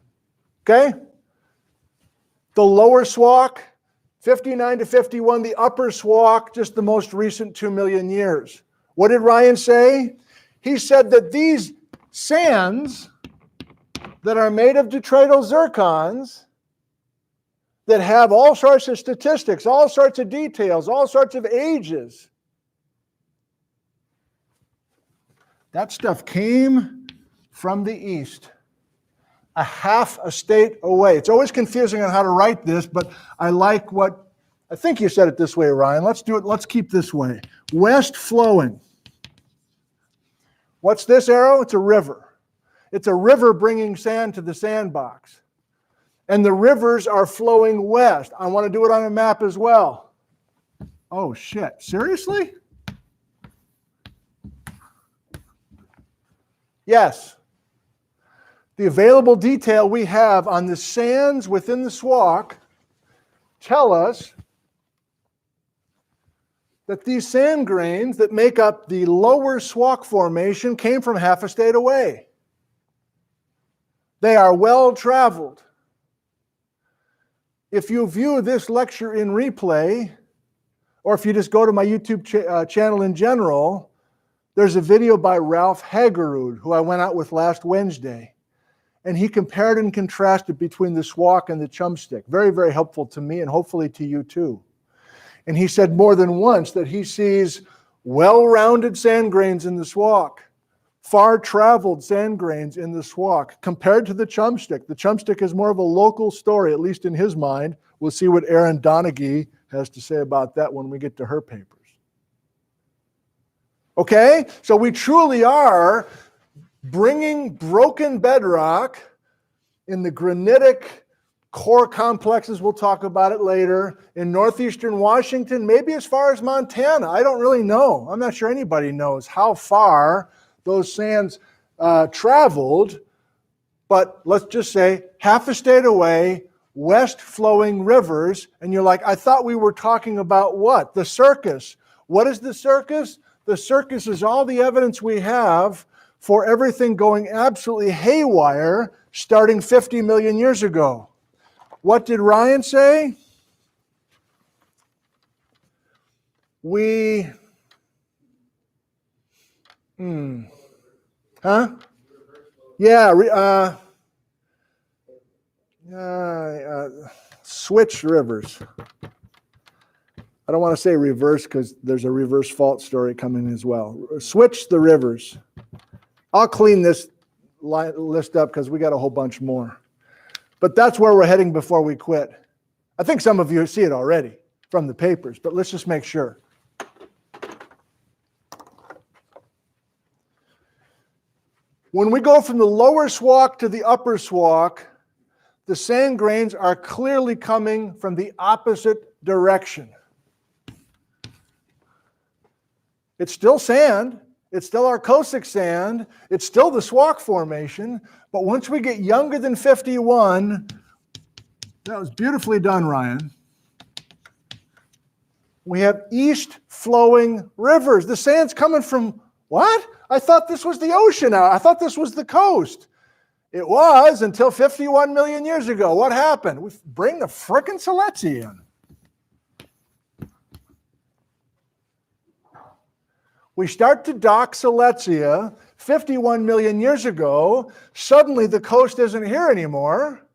Okay? The lower Swauk, 59 to 51, the upper Swauk, just the most recent 2 million years. What did Ryan say? He said that these sands that are made of detrital zircons that have all sorts of statistics, all sorts of details, all sorts of ages. That stuff came from the east, a half a state away. It's always confusing on how to write this, but I like what, I think you said it this way, Ryan. Let's do it, let's keep this way. West flowing. What's this arrow? It's a river. It's a river bringing sand to the sandbox. And the rivers are flowing west. I want to do it on a map as well. Oh shit, seriously? Yes. The available detail we have on the sands within the Swauk tell us that these sand grains that make up the lower Swauk formation came from half a state away. They are well traveled. If you view this lecture in replay, or if you just go to my YouTube channel in general, there's a video by Ralph Hagerud, who I went out with last Wednesday. And he compared and contrasted between the Swauk and the Chumstick. Very, very helpful to me and hopefully to you too. And he said more than once that he sees well-rounded sand grains in the Swauk, far-traveled sand grains in the Swauk compared to the Chumstick. The Chumstick is more of a local story, at least in his mind. We'll see what Erin Donaghy has to say about that when we get to her papers. Okay, so we truly are bringing broken bedrock in the granitic core complexes, we'll talk about it later, in northeastern Washington, maybe as far as Montana. I don't really know. I'm not sure anybody knows how far those sands traveled, but let's just say half a state away, west flowing rivers, and you're like, I thought we were talking about what? The circus. What is the circus? The circus is all the evidence we have for everything going absolutely haywire starting 50 million years ago. What did Ryan say? Switch rivers. I don't want to say reverse because there's a reverse fault story coming as well. Switch the rivers. I'll clean this list up because we got a whole bunch more. But that's where we're heading before we quit. I think some of you see it already from the papers, but let's just make sure. When we go from the lower Swauk to the upper Swauk, the sand grains are clearly coming from the opposite direction. It's still sand, it's still arcosic sand, it's still the Swauk formation, but once we get younger than 51, that was beautifully done, Ryan. We have east flowing rivers. The sand's coming from what? I thought this was the ocean. I thought this was the coast. It was until 51 million years ago. What happened? We bring the frickin' Siletzi in. We start to dock Siletzia 51 million years ago. Suddenly the coast isn't here anymore.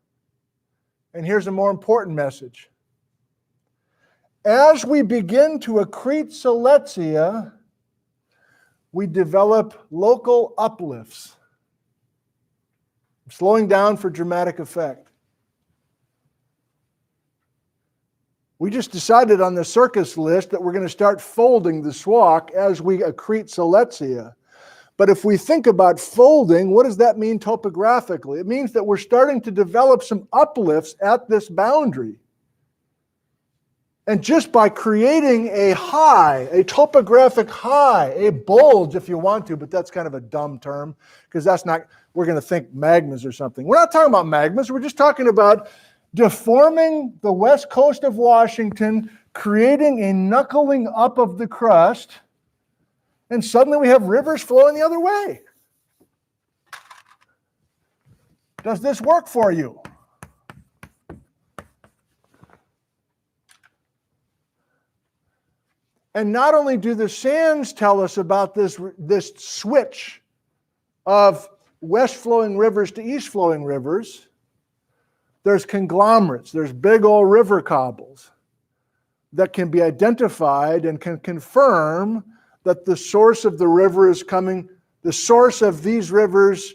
And here's a more important message. As we begin to accrete Siletzia, we develop local uplifts. Slowing down for dramatic effect. We just decided on the circus list that we're going to start folding the Swauk as we accrete Siletzia. But if we think about folding, what does that mean topographically? It means that we're starting to develop some uplifts at this boundary. And just by creating a high, a topographic high, a bulge if you want to, but that's kind of a dumb term because that's not, we're going to think magmas or something. We're not talking about magmas. We're just talking about deforming the west coast of Washington, creating a knuckling up of the crust, and suddenly we have rivers flowing the other way. Does this work for you? And not only do the sands tell us about this switch of west flowing rivers to east flowing rivers, There's conglomerates, there's big old river cobbles that can be identified and can confirm that the source of the river is coming, the source of these rivers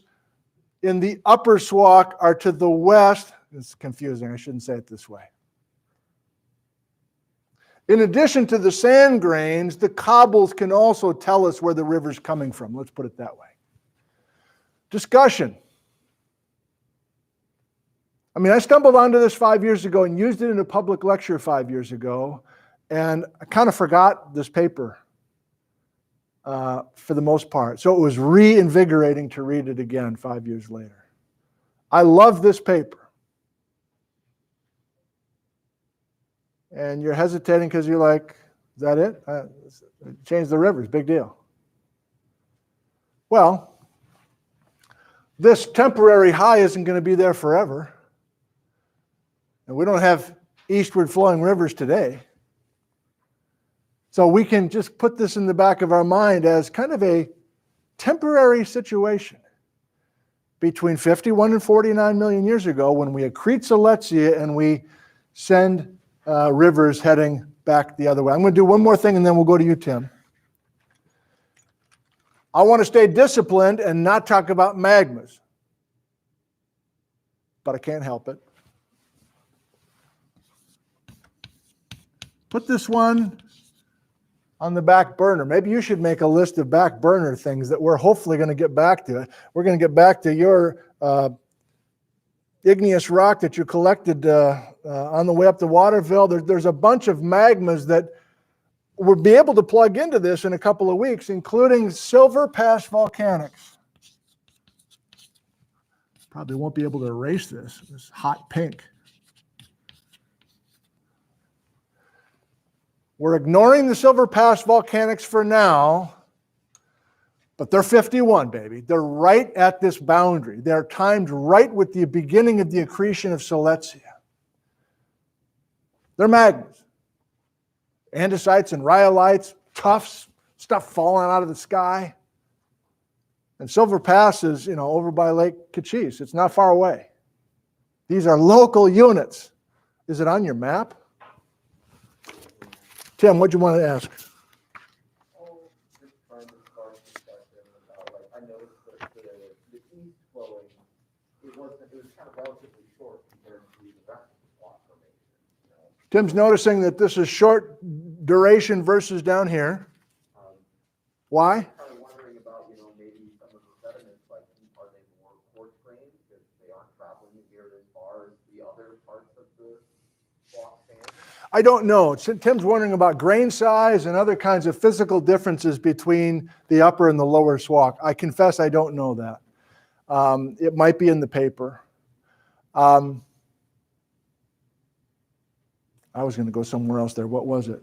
in the upper Swauk are to the west. It's confusing, I shouldn't say it this way. In addition to the sand grains, the cobbles can also tell us where the river's coming from. Let's put it that way. Discussion. I mean, I stumbled onto this 5 years ago and used it in a public lecture 5 years ago, and I kind of forgot this paper for the most part. So it was reinvigorating to read it again 5 years later. I love this paper. And you're hesitating because you're like, is that it? Change the rivers, big deal. Well, this temporary high isn't going to be there forever. And we don't have eastward flowing rivers today. So we can just put this in the back of our mind as kind of a temporary situation between 51 and 49 million years ago when we accrete Siletzia and we send rivers heading back the other way. I'm going to do one more thing and then we'll go to you, Tim. I want to stay disciplined and not talk about magmas, but I can't help it. Put this one on the back burner. Maybe you should make a list of back burner things that we're hopefully going to get back to. We're going to get back to your igneous rock that you collected on the way up to Waterville. There's a bunch of magmas that we'll be able to plug into this in a couple of weeks, including Silver Pass volcanics. Probably won't be able to erase this. It's hot pink. We're ignoring the Silver Pass volcanics for now, but they're 51, baby. They're right at this boundary. They're timed right with the beginning of the accretion of Siletzia. They're magmas. Andesites and rhyolites, tuffs, stuff falling out of the sky. And Silver Pass is, over by Lake Cochise. It's not far away. These are local units. Is it on your map? Tim, what do you want to ask? Oh, just trying to start a discussion about, I noticed that the east flowing, it was kind of relatively short compared to the rest of the Swauk formation. Tim's noticing that this is short duration versus down here. Why? Kind of wondering about, maybe some of the sediments, are they more quartz grains because they aren't traveling near as far as the other parts of the Swauk sand? I don't know. Tim's wondering about grain size and other kinds of physical differences between the upper and the lower Swauk. I confess I don't know that. It might be in the paper. I was going to go somewhere else there. What was it?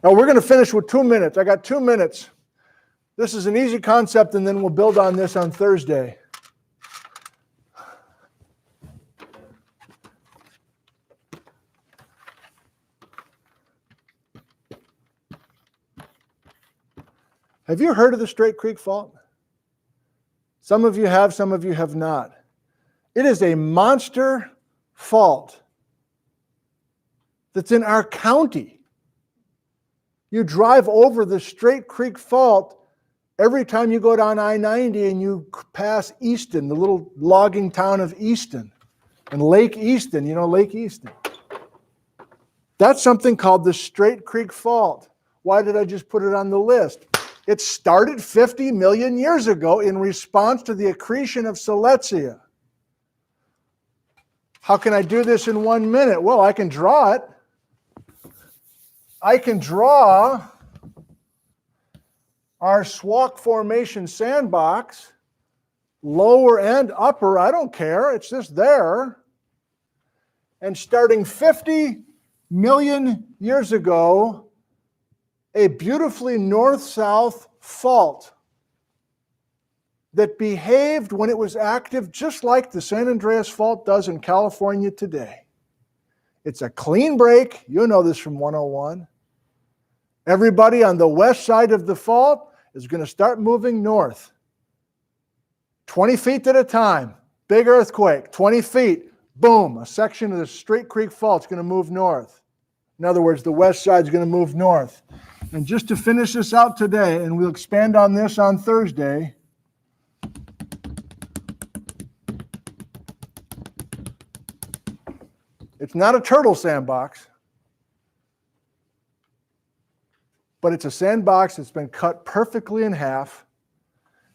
Now we're going to finish with 2 minutes. I got 2 minutes. This is an easy concept, and then we'll build on this on Thursday. Have you heard of the Straight Creek Fault? Some of you have, some of you have not. It is a monster fault that's in our county. You drive over the Straight Creek Fault every time you go down I-90 and you pass Easton, the little logging town of Easton, and Lake Easton, Lake Easton. That's something called the Straight Creek Fault. Why did I just put it on the list? It started 50 million years ago in response to the accretion of Siletzia. How can I do this in 1 minute? Well, I can draw it. I can draw our Swauk Formation sandbox, lower and upper, I don't care, it's just there. And starting 50 million years ago, a beautifully north-south fault that behaved when it was active just like the San Andreas Fault does in California today. It's a clean break. You know this from 101. Everybody on the west side of the fault is going to start moving north. 20 feet at a time. Big earthquake. 20 feet. boom, a section of the Straight Creek Fault is going to move north. In other words, the west side is going to move north. And just to finish this out today, and we'll expand on this on Thursday, it's not a turtle sandbox, but it's a sandbox that's been cut perfectly in half,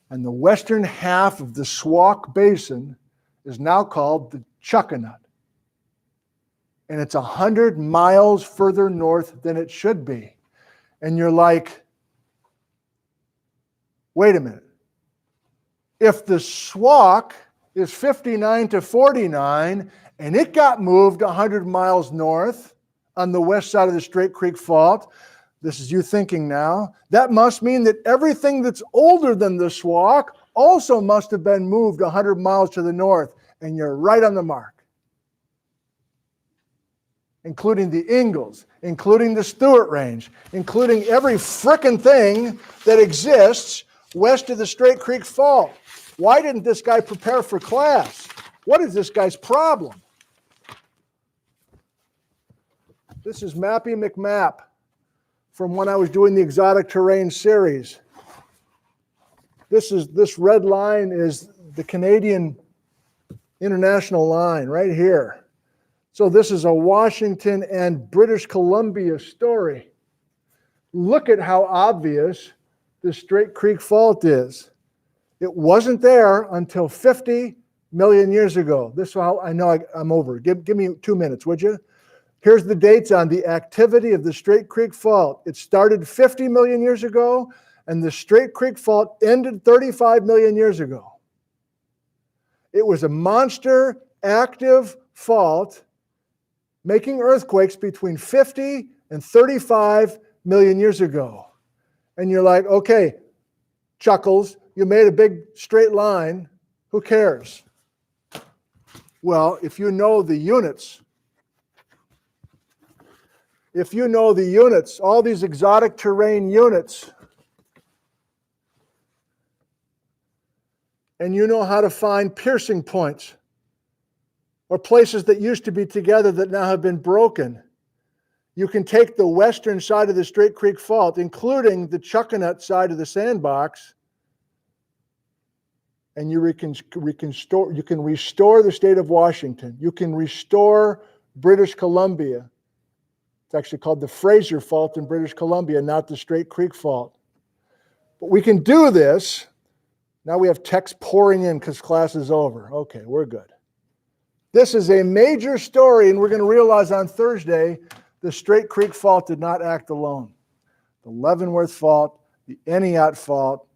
and the western half of the Swauk Basin is now called the Chuckanut. And it's 100 miles further north than it should be. And you're like, wait a minute. If the Swauk is 59 to 49, and it got moved 100 miles north on the west side of the Straight Creek Fault, this is you thinking now, that must mean that everything that's older than the Swauk also must have been moved 100 miles to the north, and you're right on the mark. Including the Ingalls, including the Stewart Range, including every frickin' thing that exists west of the Straight Creek Fault. Why didn't this guy prepare for class? What is this guy's problem? This is Mappy McMap from when I was doing the exotic terrain series. This red line is the Canadian international line right here. So this is a Washington and British Columbia story. Look at how obvious the Straight Creek Fault is. It wasn't there until 50 million years ago. This is how I know I'm over. Give me 2 minutes, would you? Here's the dates on the activity of the Straight Creek Fault. It started 50 million years ago, and the Straight Creek Fault ended 35 million years ago. It was a monster active fault making earthquakes between 50 and 35 million years ago. And you're like, okay, Chuckles, you made a big straight line. Who cares? Well, if you know the units, all these exotic terrain units, and you know how to find piercing points or places that used to be together that now have been broken, you can take the western side of the Straight Creek Fault, including the Chuckanut side of the Sandbox, and you can restore the state of Washington. You can restore British Columbia. It's actually called the Fraser Fault in British Columbia, not the Straight Creek Fault. But we can do this. Now we have text pouring in because class is over. Okay, we're good. This is a major story, and we're going to realize on Thursday the Straight Creek Fault did not act alone. The Leavenworth Fault, the Eniat Fault,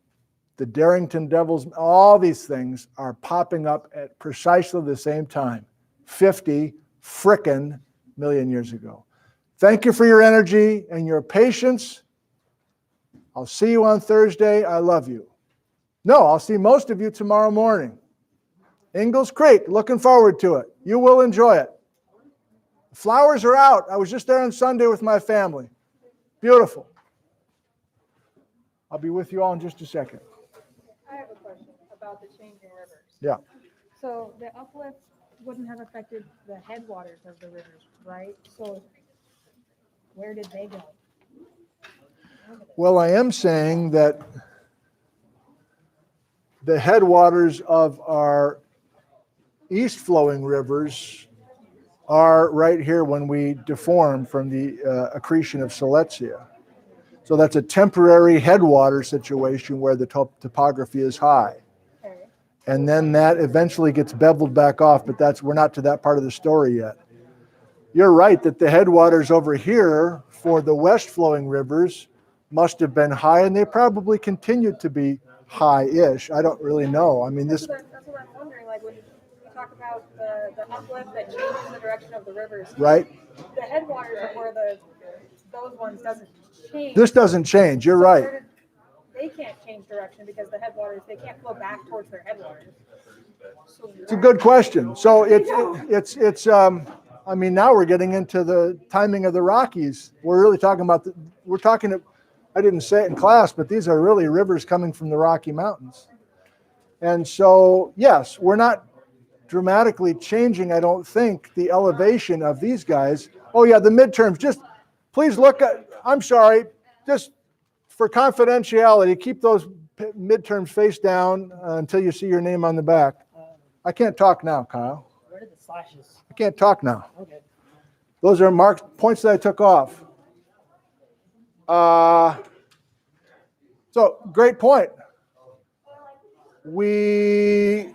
the Darrington Devils, all these things are popping up at precisely the same time, 50 frickin' million years ago. Thank you for your energy and your patience. I'll see you on Thursday. I love you. No, I'll see most of you tomorrow morning. Ingalls Creek, looking forward to it. You will enjoy it. Flowers are out. I was just there on Sunday with my family. Beautiful. I'll be with you all in just a second. I have a question about the changing rivers. Yeah. So the uplift wouldn't have affected the headwaters of the rivers, right? So where did they go? Well, I am saying that the headwaters of our east flowing rivers are right here when we deform from the accretion of Silesia. So that's a temporary headwater situation where the topography is high. Okay. And then that eventually gets beveled back off, but we're not to that part of the story yet. You're right that the headwaters over here for the west flowing rivers must have been high, and they probably continued to be high-ish. I don't really know. I mean, That's what I'm wondering, like when you talk about the uplift that changes the direction of the rivers. right? The headwaters are where those ones doesn't change. This doesn't change. You're So right. where they can't change direction because the headwaters, they can't flow back towards their headwaters. So It's a good question. So I mean, now we're getting into the timing of the Rockies. We're really talking about, I didn't say it in class, but these are really rivers coming from the Rocky Mountains. And so, yes, we're not dramatically changing, I don't think, the elevation of these guys. Oh yeah, the midterms, just please look at, I'm sorry, just for confidentiality, keep those midterms face down until you see your name on the back. I can't talk now, Kyle. Where did the slashes? I can't talk now. Okay. Those are marked points that I took off. So great point. We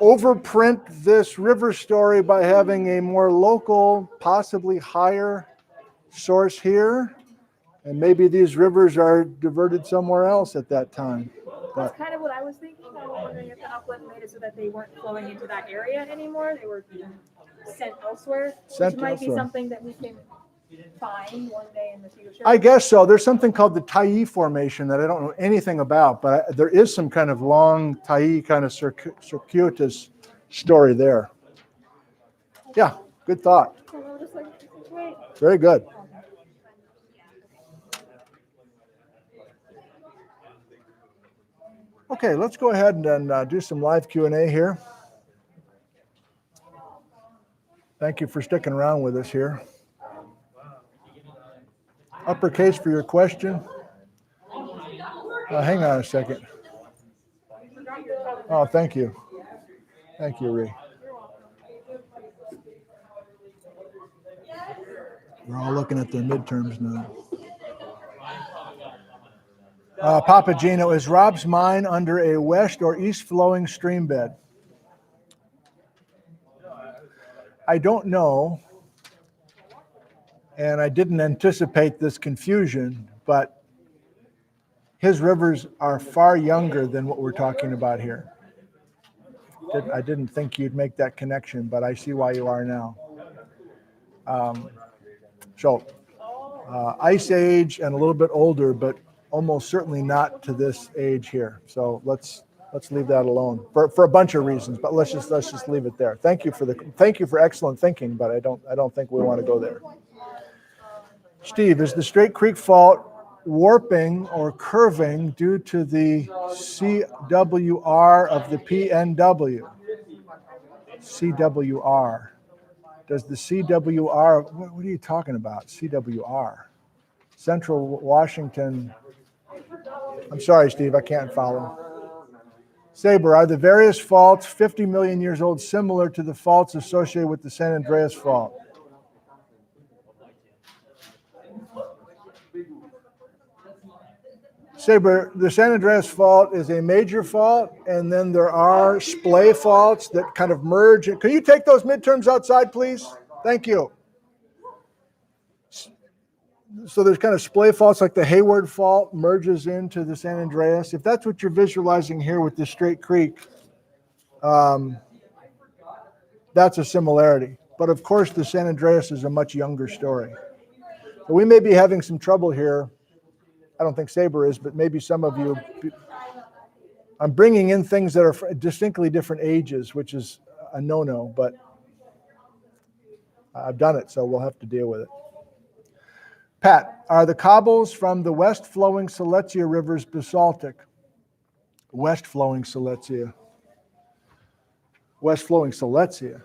overprint this river story by having a more local, possibly higher source here. And maybe these rivers are diverted somewhere else at that time. That's kind of what I was thinking. I was wondering if the uplift made it so that they weren't flowing into that area anymore. They were sent elsewhere, Sent which might be elsewhere. something that we can find one day in the future. I guess so. There's something called the Tyee Formation that I don't know anything about, but there is some kind of long Tyee kind of circuitous story there. Yeah, good thought. So we were just like, wait. Very good. Okay, let's go ahead and do some live Q&A here. Thank you for sticking around with us here. Uppercase for your question. Hang on a second. Oh, thank you. Thank you, Ree. We're all looking at their midterms now. Papa Gino, is Rob's mine under a west or east flowing stream bed? I don't know, and I didn't anticipate this confusion, but his rivers are far younger than what we're talking about here. I didn't think you'd make that connection, but I see why you are now. Ice age and a little bit older, but almost certainly not to this age here. So let's leave that alone for a bunch of reasons. But let's just leave it there. Thank you for excellent thinking, but I don't think we want to go there. Steve, is the Straight Creek Fault warping or curving due to the CWR of the PNW? CWR. Does the CWR, what are you talking about? CWR. Central Washington. I'm sorry, Steve, I can't follow. Saber, are the various faults 50 million years old similar to the faults associated with the San Andreas Fault? Saber, the San Andreas Fault is a major fault, and then there are splay faults that kind of merge. Can you take those midterms outside, please? Thank you. So there's kind of splay faults like the Hayward Fault merges into the San Andreas. If that's what you're visualizing here with the Straight Creek, that's a similarity. But of course, the San Andreas is a much younger story. So we may be having some trouble here. I don't think Saber is, but maybe some of you. I'm bringing in things that are distinctly different ages, which is a no-no, but I've done it, so we'll have to deal with it. Pat, are the cobbles from the west-flowing Silesia rivers basaltic? West-flowing Silesia. West-flowing Silesia.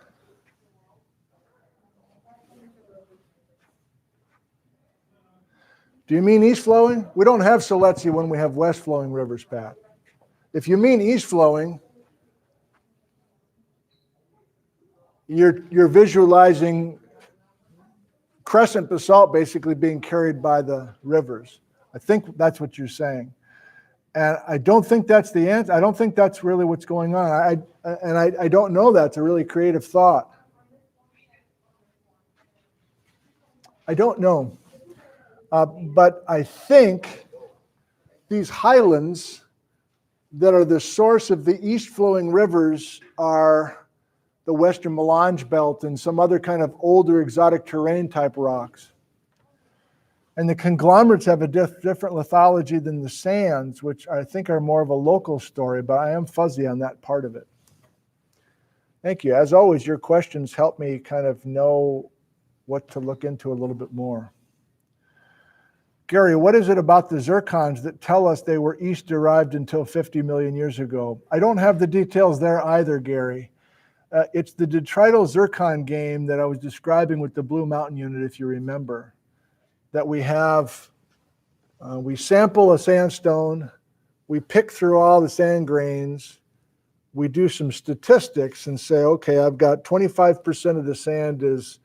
Do you mean east-flowing? We don't have Silesia when we have west-flowing rivers, Pat. If you mean east-flowing, you're visualizing crescent basalt basically being carried by the rivers. I think that's what you're saying. And I don't think that's the answer. I don't think that's really what's going on. I don't know that's a really creative thought. I don't know. But I think these highlands that are the source of the east-flowing rivers are the Western Melange Belt and some other kind of older exotic terrain type rocks. And the conglomerates have a different lithology than the sands, which I think are more of a local story, but I am fuzzy on that part of it. Thank you. As always, your questions help me kind of know what to look into a little bit more. Gary, what is it about the zircons that tell us they were east derived until 50 million years ago? I don't have the details there either, Gary. It's the detrital zircon game that I was describing with the Blue Mountain unit, if you remember, that we have, we sample a sandstone, we pick through all the sand grains, we do some statistics and say, okay, I've got 25% of the sand is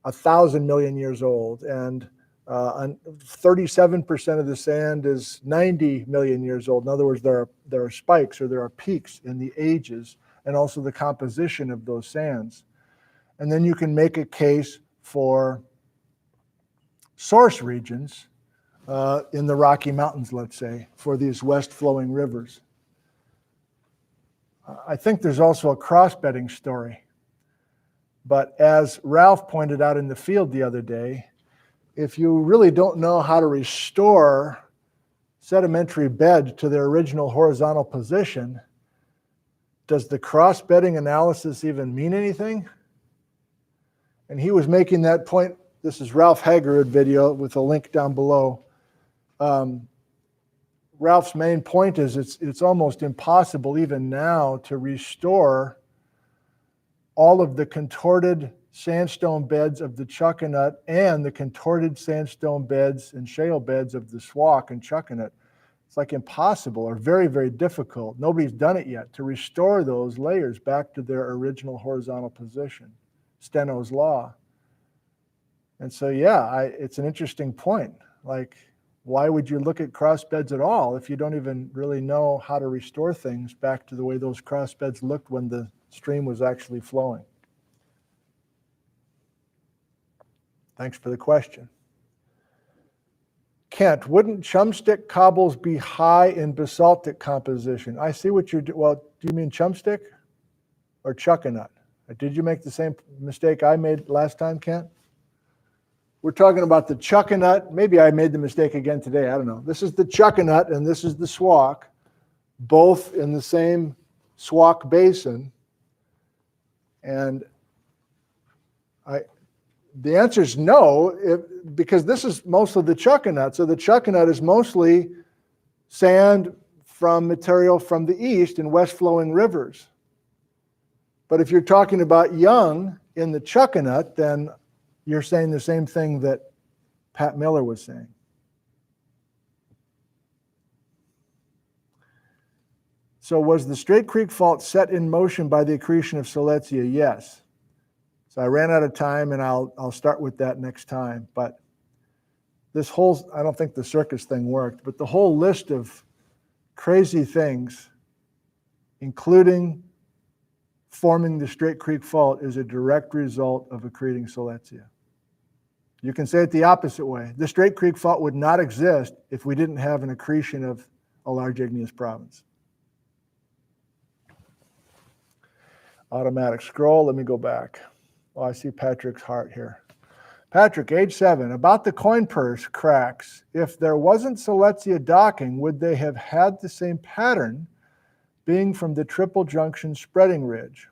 1,000 million years old, and 37% of the sand is 90 million years old. In other words, there are spikes or there are peaks in the ages and also the composition of those sands. And then you can make a case for source regions in the Rocky Mountains, let's say, for these west-flowing rivers. I think there's also a cross-bedding story. But as Ralph pointed out in the field the other day, if you really don't know how to restore sedimentary bed to their original horizontal position, does the cross-bedding analysis even mean anything? And he was making that point. This is Ralph Hagerud video with a link down below. Ralph's main point is it's almost impossible even now to restore all of the contorted sandstone beds of the Chuckanut and the contorted sandstone beds and shale beds of the Swauk and Chuckanut. It's like impossible or very, very difficult. Nobody's done it yet to restore those layers back to their original horizontal position. Steno's law. And so, yeah, it's an interesting point. Like, why would you look at cross beds at all if you don't even really know how to restore things back to the way those cross beds looked when the stream was actually flowing? Thanks for the question. Kent, wouldn't chumstick cobbles be high in basaltic composition? I see what you're doing. Well, do you mean chumstick or Chuckanut? Did you make the same mistake I made last time, Kent? We're talking about the Chuckanut. Maybe I made the mistake again today. I don't know. This is the Chuckanut and this is the Swauk, both in the same Swauk basin. And the answer is no, because this is mostly the Chuckanut. So the Chuckanut is mostly sand from material from the east and west-flowing rivers. But if you're talking about young in the Chuckanut, then you're saying the same thing that Pat Miller was saying. So was the Straight Creek Fault set in motion by the accretion of Siletzia? Yes. So I ran out of time, and I'll start with that next time. But this whole, I don't think the circus thing worked, but the whole list of crazy things, including forming the Straight Creek Fault, is a direct result of accreting Siletzia. You can say it the opposite way. The Straight Creek Fault would not exist if we didn't have an accretion of a large igneous province. Automatic scroll, let me go back. Oh, I see Patrick's heart here. Patrick, age 7, about the coin purse cracks. If there wasn't Siletzia docking, would they have had the same pattern being from the triple junction spreading ridge?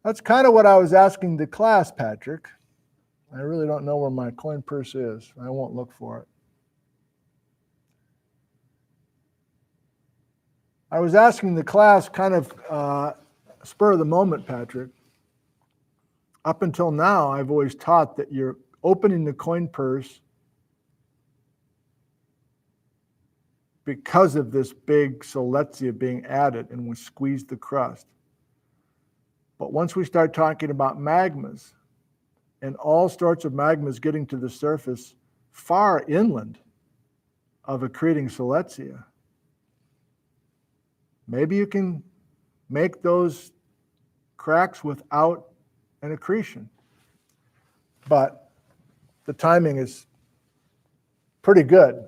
That's kind of what I was asking the class, Patrick. I really don't know where my coin purse is. I won't look for it. I was asking the class kind of spur of the moment, Patrick. Up until now, I've always taught that you're opening the coin purse because of this big Siletzia being added and we squeeze the crust. But once we start talking about magmas and all sorts of magmas getting to the surface far inland of accreting Siletzia, maybe you can make those cracks without an accretion. But the timing is pretty good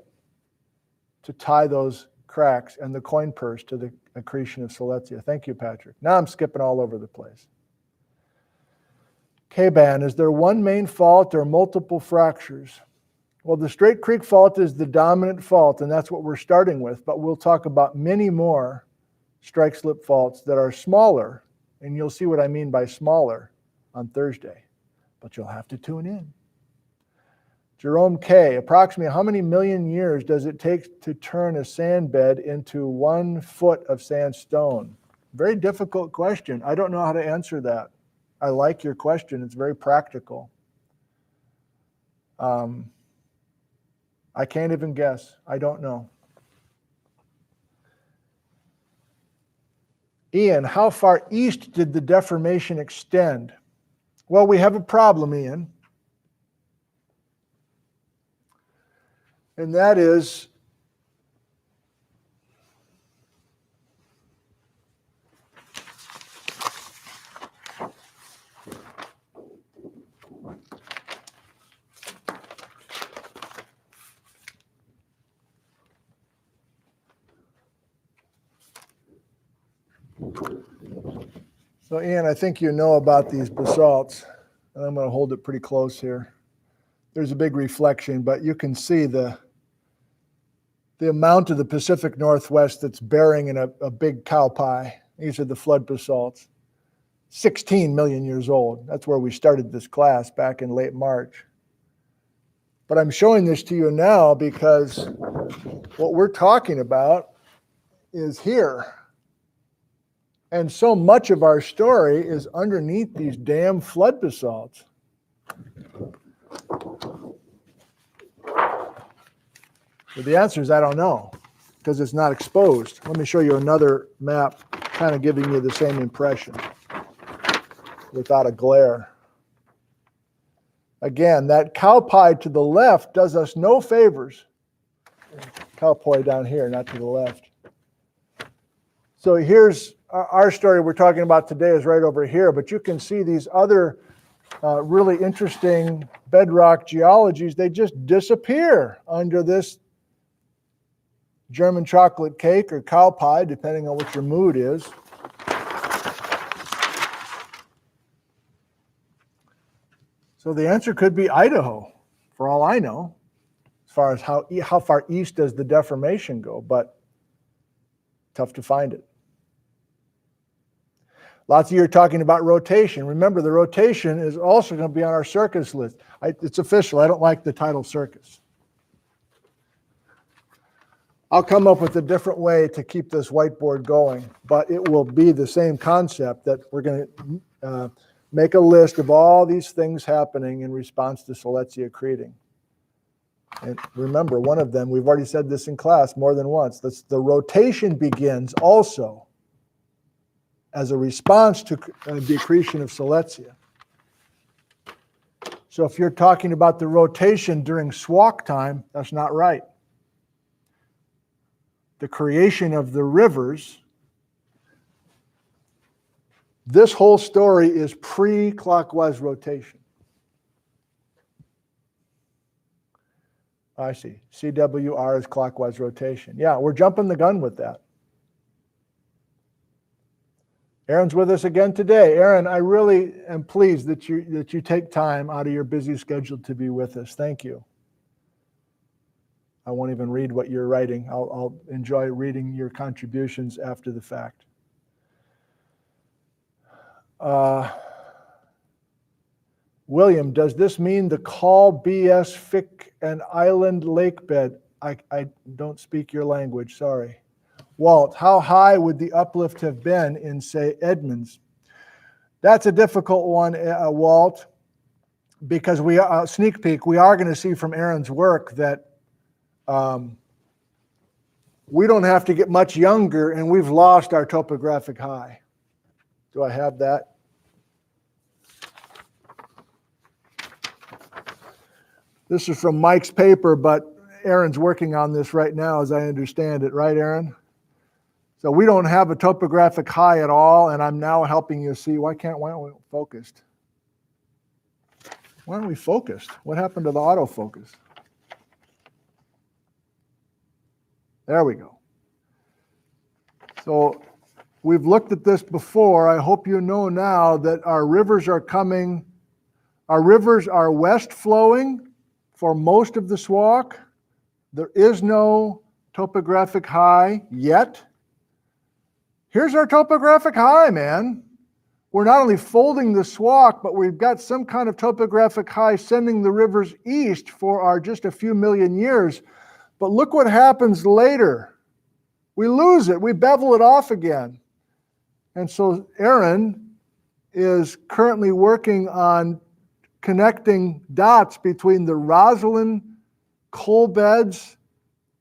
to tie those cracks and the coin purse to the accretion of Siletzia. Thank you, Patrick. Now I'm skipping all over the place. K-Ban, is there one main fault or multiple fractures? Well, the Straight Creek Fault is the dominant fault, and that's what we're starting with, but we'll talk about many more strike slip faults that are smaller, and you'll see what I mean by smaller on Thursday, but you'll have to tune in. Jerome K, approximately how many million years does it take to turn a sand bed into 1 foot of sandstone? Very difficult question. I don't know how to answer that. I like your question. It's very practical. I can't even guess. I don't know. Ian, how far east did the deformation extend? Well, we have a problem, Ian. And that is so Ian, I think you know about these basalts, and I'm going to hold it pretty close here. There's a big reflection, but you can see the amount of the Pacific Northwest that's bearing in a big cow pie. These are the flood basalts. 16 million years old. That's where we started this class back in late March. But I'm showing this to you now because what we're talking about is here. And so much of our story is underneath these damn flood basalts. But the answer is I don't know, because it's not exposed. Let me show you another map kind of giving you the same impression without a glare. Again, that cow pie to the left does us no favors. Cow pie down here, not to the left. So here's our story we're talking about today is right over here, but you can see these other really interesting bedrock geologies. They just disappear under this German chocolate cake or cow pie, depending on what your mood is. So the answer could be Idaho, for all I know, as far as how far east does the deformation go, but tough to find it. Lots of you are talking about rotation. Remember, the rotation is also going to be on our circus list. It's official. I don't like the title circus. I'll come up with a different way to keep this whiteboard going, but it will be the same concept that we're going to make a list of all these things happening in response to Seleucia accreting. And remember, one of them, we've already said this in class more than once, that's the rotation begins also as a response to the accretion of Seleucia. So if you're talking about the rotation during Swauk time, that's not right. The creation of the rivers, this whole story is pre-clockwise rotation. I see. CWR is clockwise rotation. Yeah, we're jumping the gun with that. Aaron's with us again today. Aaron, I really am pleased that you take time out of your busy schedule to be with us. Thank you. I won't even read what you're writing. I'll enjoy reading your contributions after the fact. William, does this mean the Call BS Fick and Island lake bed? I don't speak your language, sorry. Walt, how high would the uplift have been in, say, Edmonds? That's a difficult one, Walt, because sneak peek, we are going to see from Aaron's work that we don't have to get much younger and we've lost our topographic high. Do I have that? This is from Mike's paper, but Aaron's working on this right now as I understand it, right, Aaron? So we don't have a topographic high at all, and I'm now helping you see, why aren't we focused? Why aren't we focused? What happened to the autofocus? There we go. So we've looked at this before. I hope you know now that our rivers are coming. Our rivers are west flowing for most of the Swauk. There is no topographic high yet. Here's our topographic high, man. We're not only folding the Swauk, but we've got some kind of topographic high sending the rivers east for our just a few million years. But look what happens later. We lose it. We bevel it off again. And so Aaron is currently working on connecting dots between the Rosalind coal beds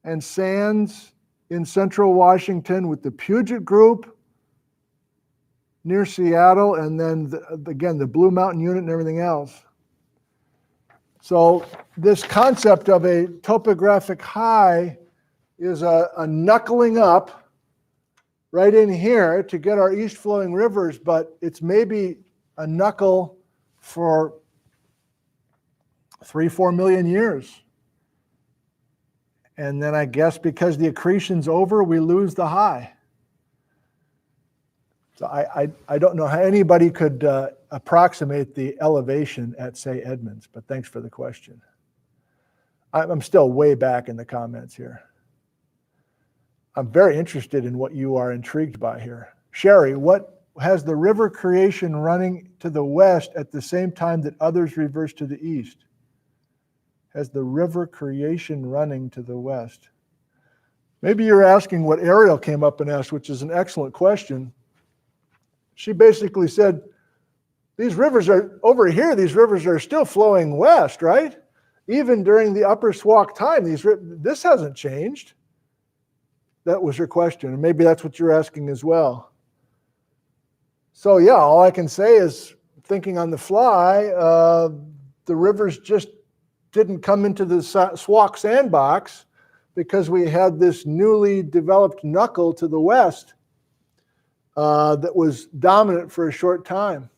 and sands in central Washington with the Puget Group near Seattle, and then again the Blue Mountain Unit and everything else. So this concept of a topographic high is a knuckling up right in here to get our east flowing rivers, but it's maybe a knuckle for 3-4 million years. And then I guess because the accretion's over, we lose the high. So I don't know how anybody could approximate the elevation at, say, Edmonds, but thanks for the question. I'm still way back in the comments here. I'm very interested in what you are intrigued by here. Sherry, what has the river creation running to the west at the same time that others reverse to the east? Has the river creation running to the west? Maybe you're asking what Ariel came up and asked, which is an excellent question. She basically said, these rivers are over here, these rivers are still flowing west, right? Even during the upper Swauk time, this hasn't changed. That was her question, and maybe that's what you're asking as well. So yeah, all I can say is, thinking on the fly, the rivers just didn't come into the Swauk sandbox because we had this newly developed knuckle to the west that was dominant for a short time.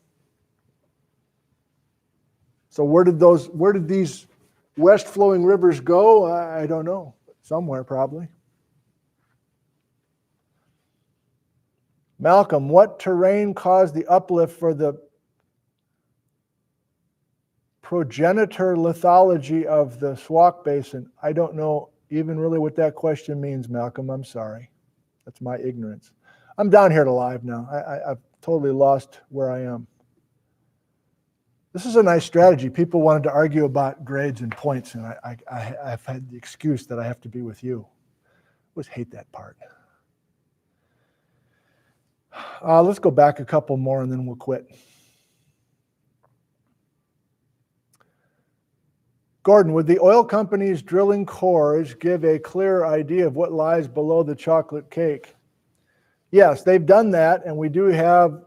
So where did these west flowing rivers go? I don't know. Somewhere probably. Malcolm, what terrain caused the uplift for the progenitor lithology of the Swauk Basin? I don't know even really what that question means, Malcolm. I'm sorry. That's my ignorance. I'm down here to live now. I've totally lost where I am. This is a nice strategy. People wanted to argue about grades and points, and I've had the excuse that I have to be with you. I always hate that part. Let's go back a couple more and then we'll quit. Gordon, would the oil companies drilling cores give a clear idea of what lies below the chocolate cake? Yes, they've done that, and we do have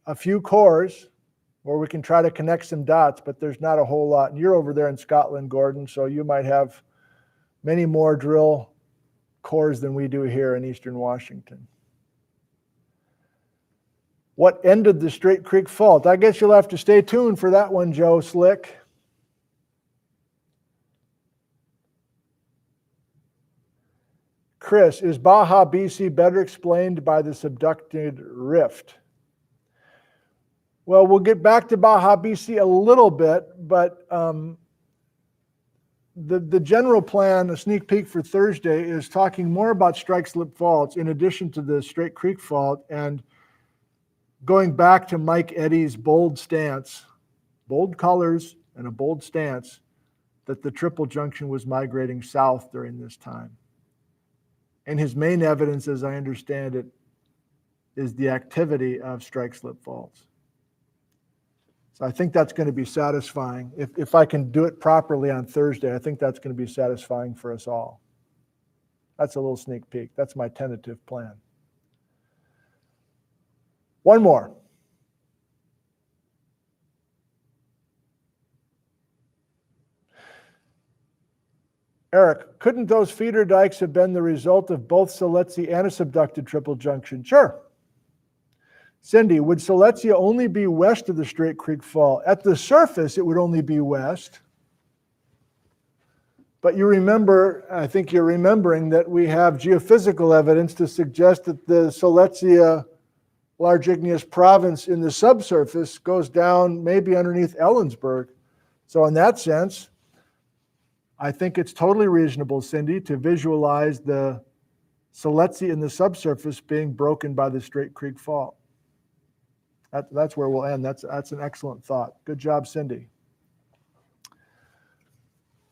a few cores where we can try to connect some dots, but there's not a whole lot. And you're over there in Scotland, Gordon, so you might have many more drill cores than we do here in Eastern Washington. What ended the Straight Creek Fault? I guess you'll have to stay tuned for that one, Joe Slick. Chris, is Baja BC better explained by the subducted rift? Well, we'll get back to Baja BC a little bit, but the general plan, a sneak peek for Thursday, is talking more about strike slip faults in addition to the Straight Creek Fault, and going back to Mike Eddy's bold stance, bold colors and a bold stance, that the Triple Junction was migrating south during this time. And his main evidence, as I understand it, is the activity of strike slip faults. So I think that's going to be satisfying. If I can do it properly on Thursday, I think that's going to be satisfying for us all. That's a little sneak peek. That's my tentative plan. One more. Eric, couldn't those feeder dikes have been the result of both Siletsia and a subducted triple junction? Sure. Cindy, would Siletsia only be west of the Straight Creek Fault? At the surface, it would only be west. But you remember, I think you're remembering that we have geophysical evidence to suggest that the Siletsia large igneous province in the subsurface goes down maybe underneath Ellensburg. So in that sense, I think it's totally reasonable, Cindy, to visualize the Siletsia in the subsurface being broken by the Straight Creek Fault. That's where we'll end. That's an excellent thought. Good job, Cindy.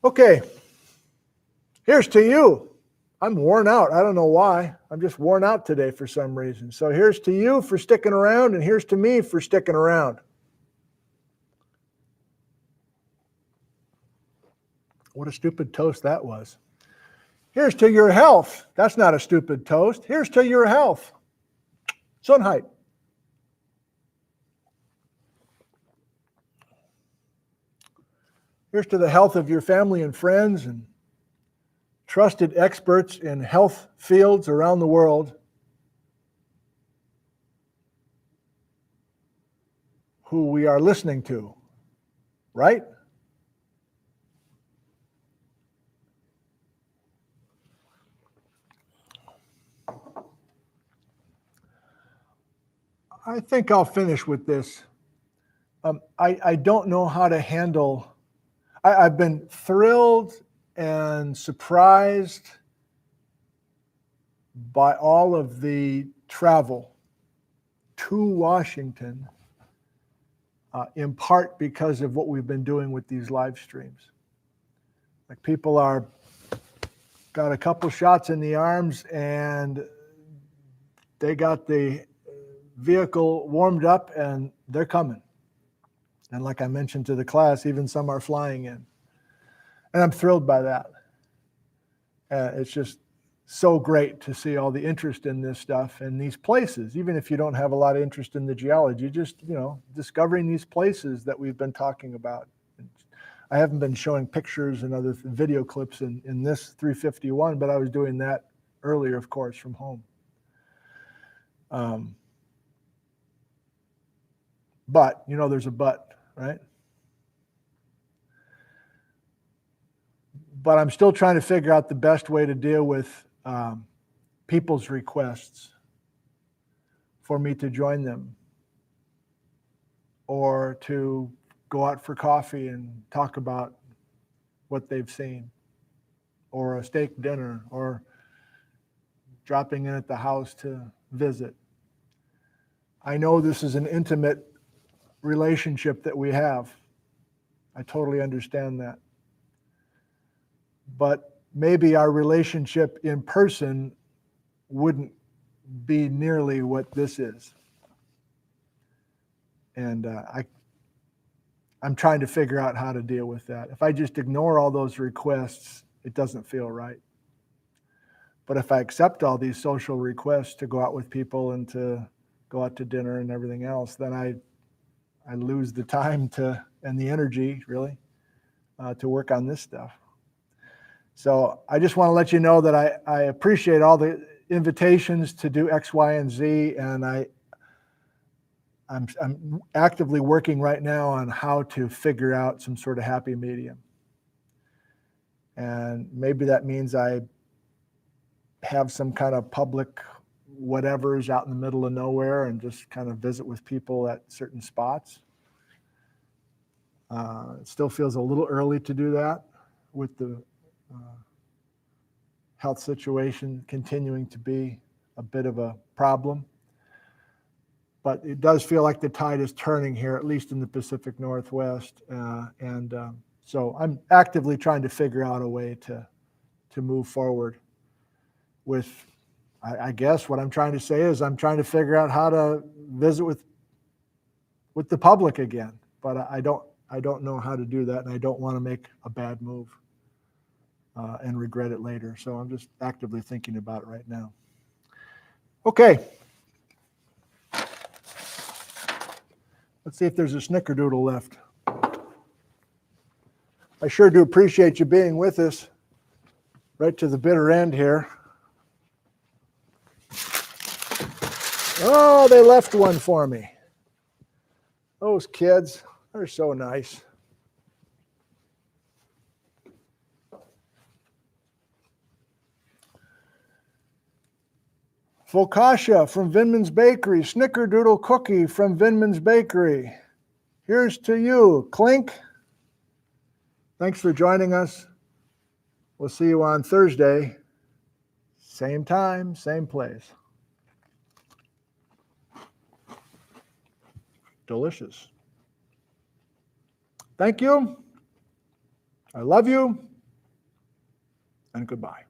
Okay, here's to you. I'm worn out. I don't know why. I'm just worn out today for some reason. So here's to you for sticking around, and here's to me for sticking around. What a stupid toast that was. Here's to your health. That's not a stupid toast. Here's to your health. Sunheit. Here's to the health of your family and friends and trusted experts in health fields around the world who we are listening to, right? I think I'll finish with this. I don't know how to handle. I've been thrilled and surprised by all of the travel to Washington, in part because of what we've been doing with these live streams. Like people got a couple shots in the arms and they got the vehicle warmed up and they're coming. And like I mentioned to the class, even some are flying in. And I'm thrilled by that. It's just so great to see all the interest in this stuff and these places, even if you don't have a lot of interest in the geology, just, discovering these places that we've been talking about. I haven't been showing pictures and other video clips in this 351, but I was doing that earlier, of course, from home. But, there's a but, right? But I'm still trying to figure out the best way to deal with people's requests for me to join them or to go out for coffee and talk about what they've seen, or a steak dinner, or dropping in at the house to visit. I know this is an intimate relationship that we have. I totally understand that. But maybe our relationship in person wouldn't be nearly what this is. And I'm trying to figure out how to deal with that. If I just ignore all those requests, it doesn't feel right. But if I accept all these social requests to go out with people and to go out to dinner and everything else, then I lose the time and the energy, really, to work on this stuff. So I just want to let you know that I appreciate all the invitations to do X, Y, and Z, and I'm actively working right now on how to figure out some sort of happy medium. And maybe that means I have some kind of public whatevers out in the middle of nowhere and just kind of visit with people at certain spots. It still feels a little early to do that with the health situation continuing to be a bit of a problem. But it does feel like the tide is turning here, at least in the Pacific Northwest. So I'm actively trying to figure out a way to move forward with, I guess what I'm trying to say is I'm trying to figure out how to visit with the public again. But I don't know how to do that, and I don't want to make a bad move and regret it later. So I'm just actively thinking about it right now. Okay. Let's see if there's a snickerdoodle left. I sure do appreciate you being with us right to the bitter end here. Oh, they left one for me. Those kids, they're so nice. Focaccia from Vinman's Bakery, Snickerdoodle Cookie from Vinman's Bakery. Here's to you, Clink. Thanks for joining us. We'll see you on Thursday. Same time, same place. Delicious. Thank you. I love you. And goodbye.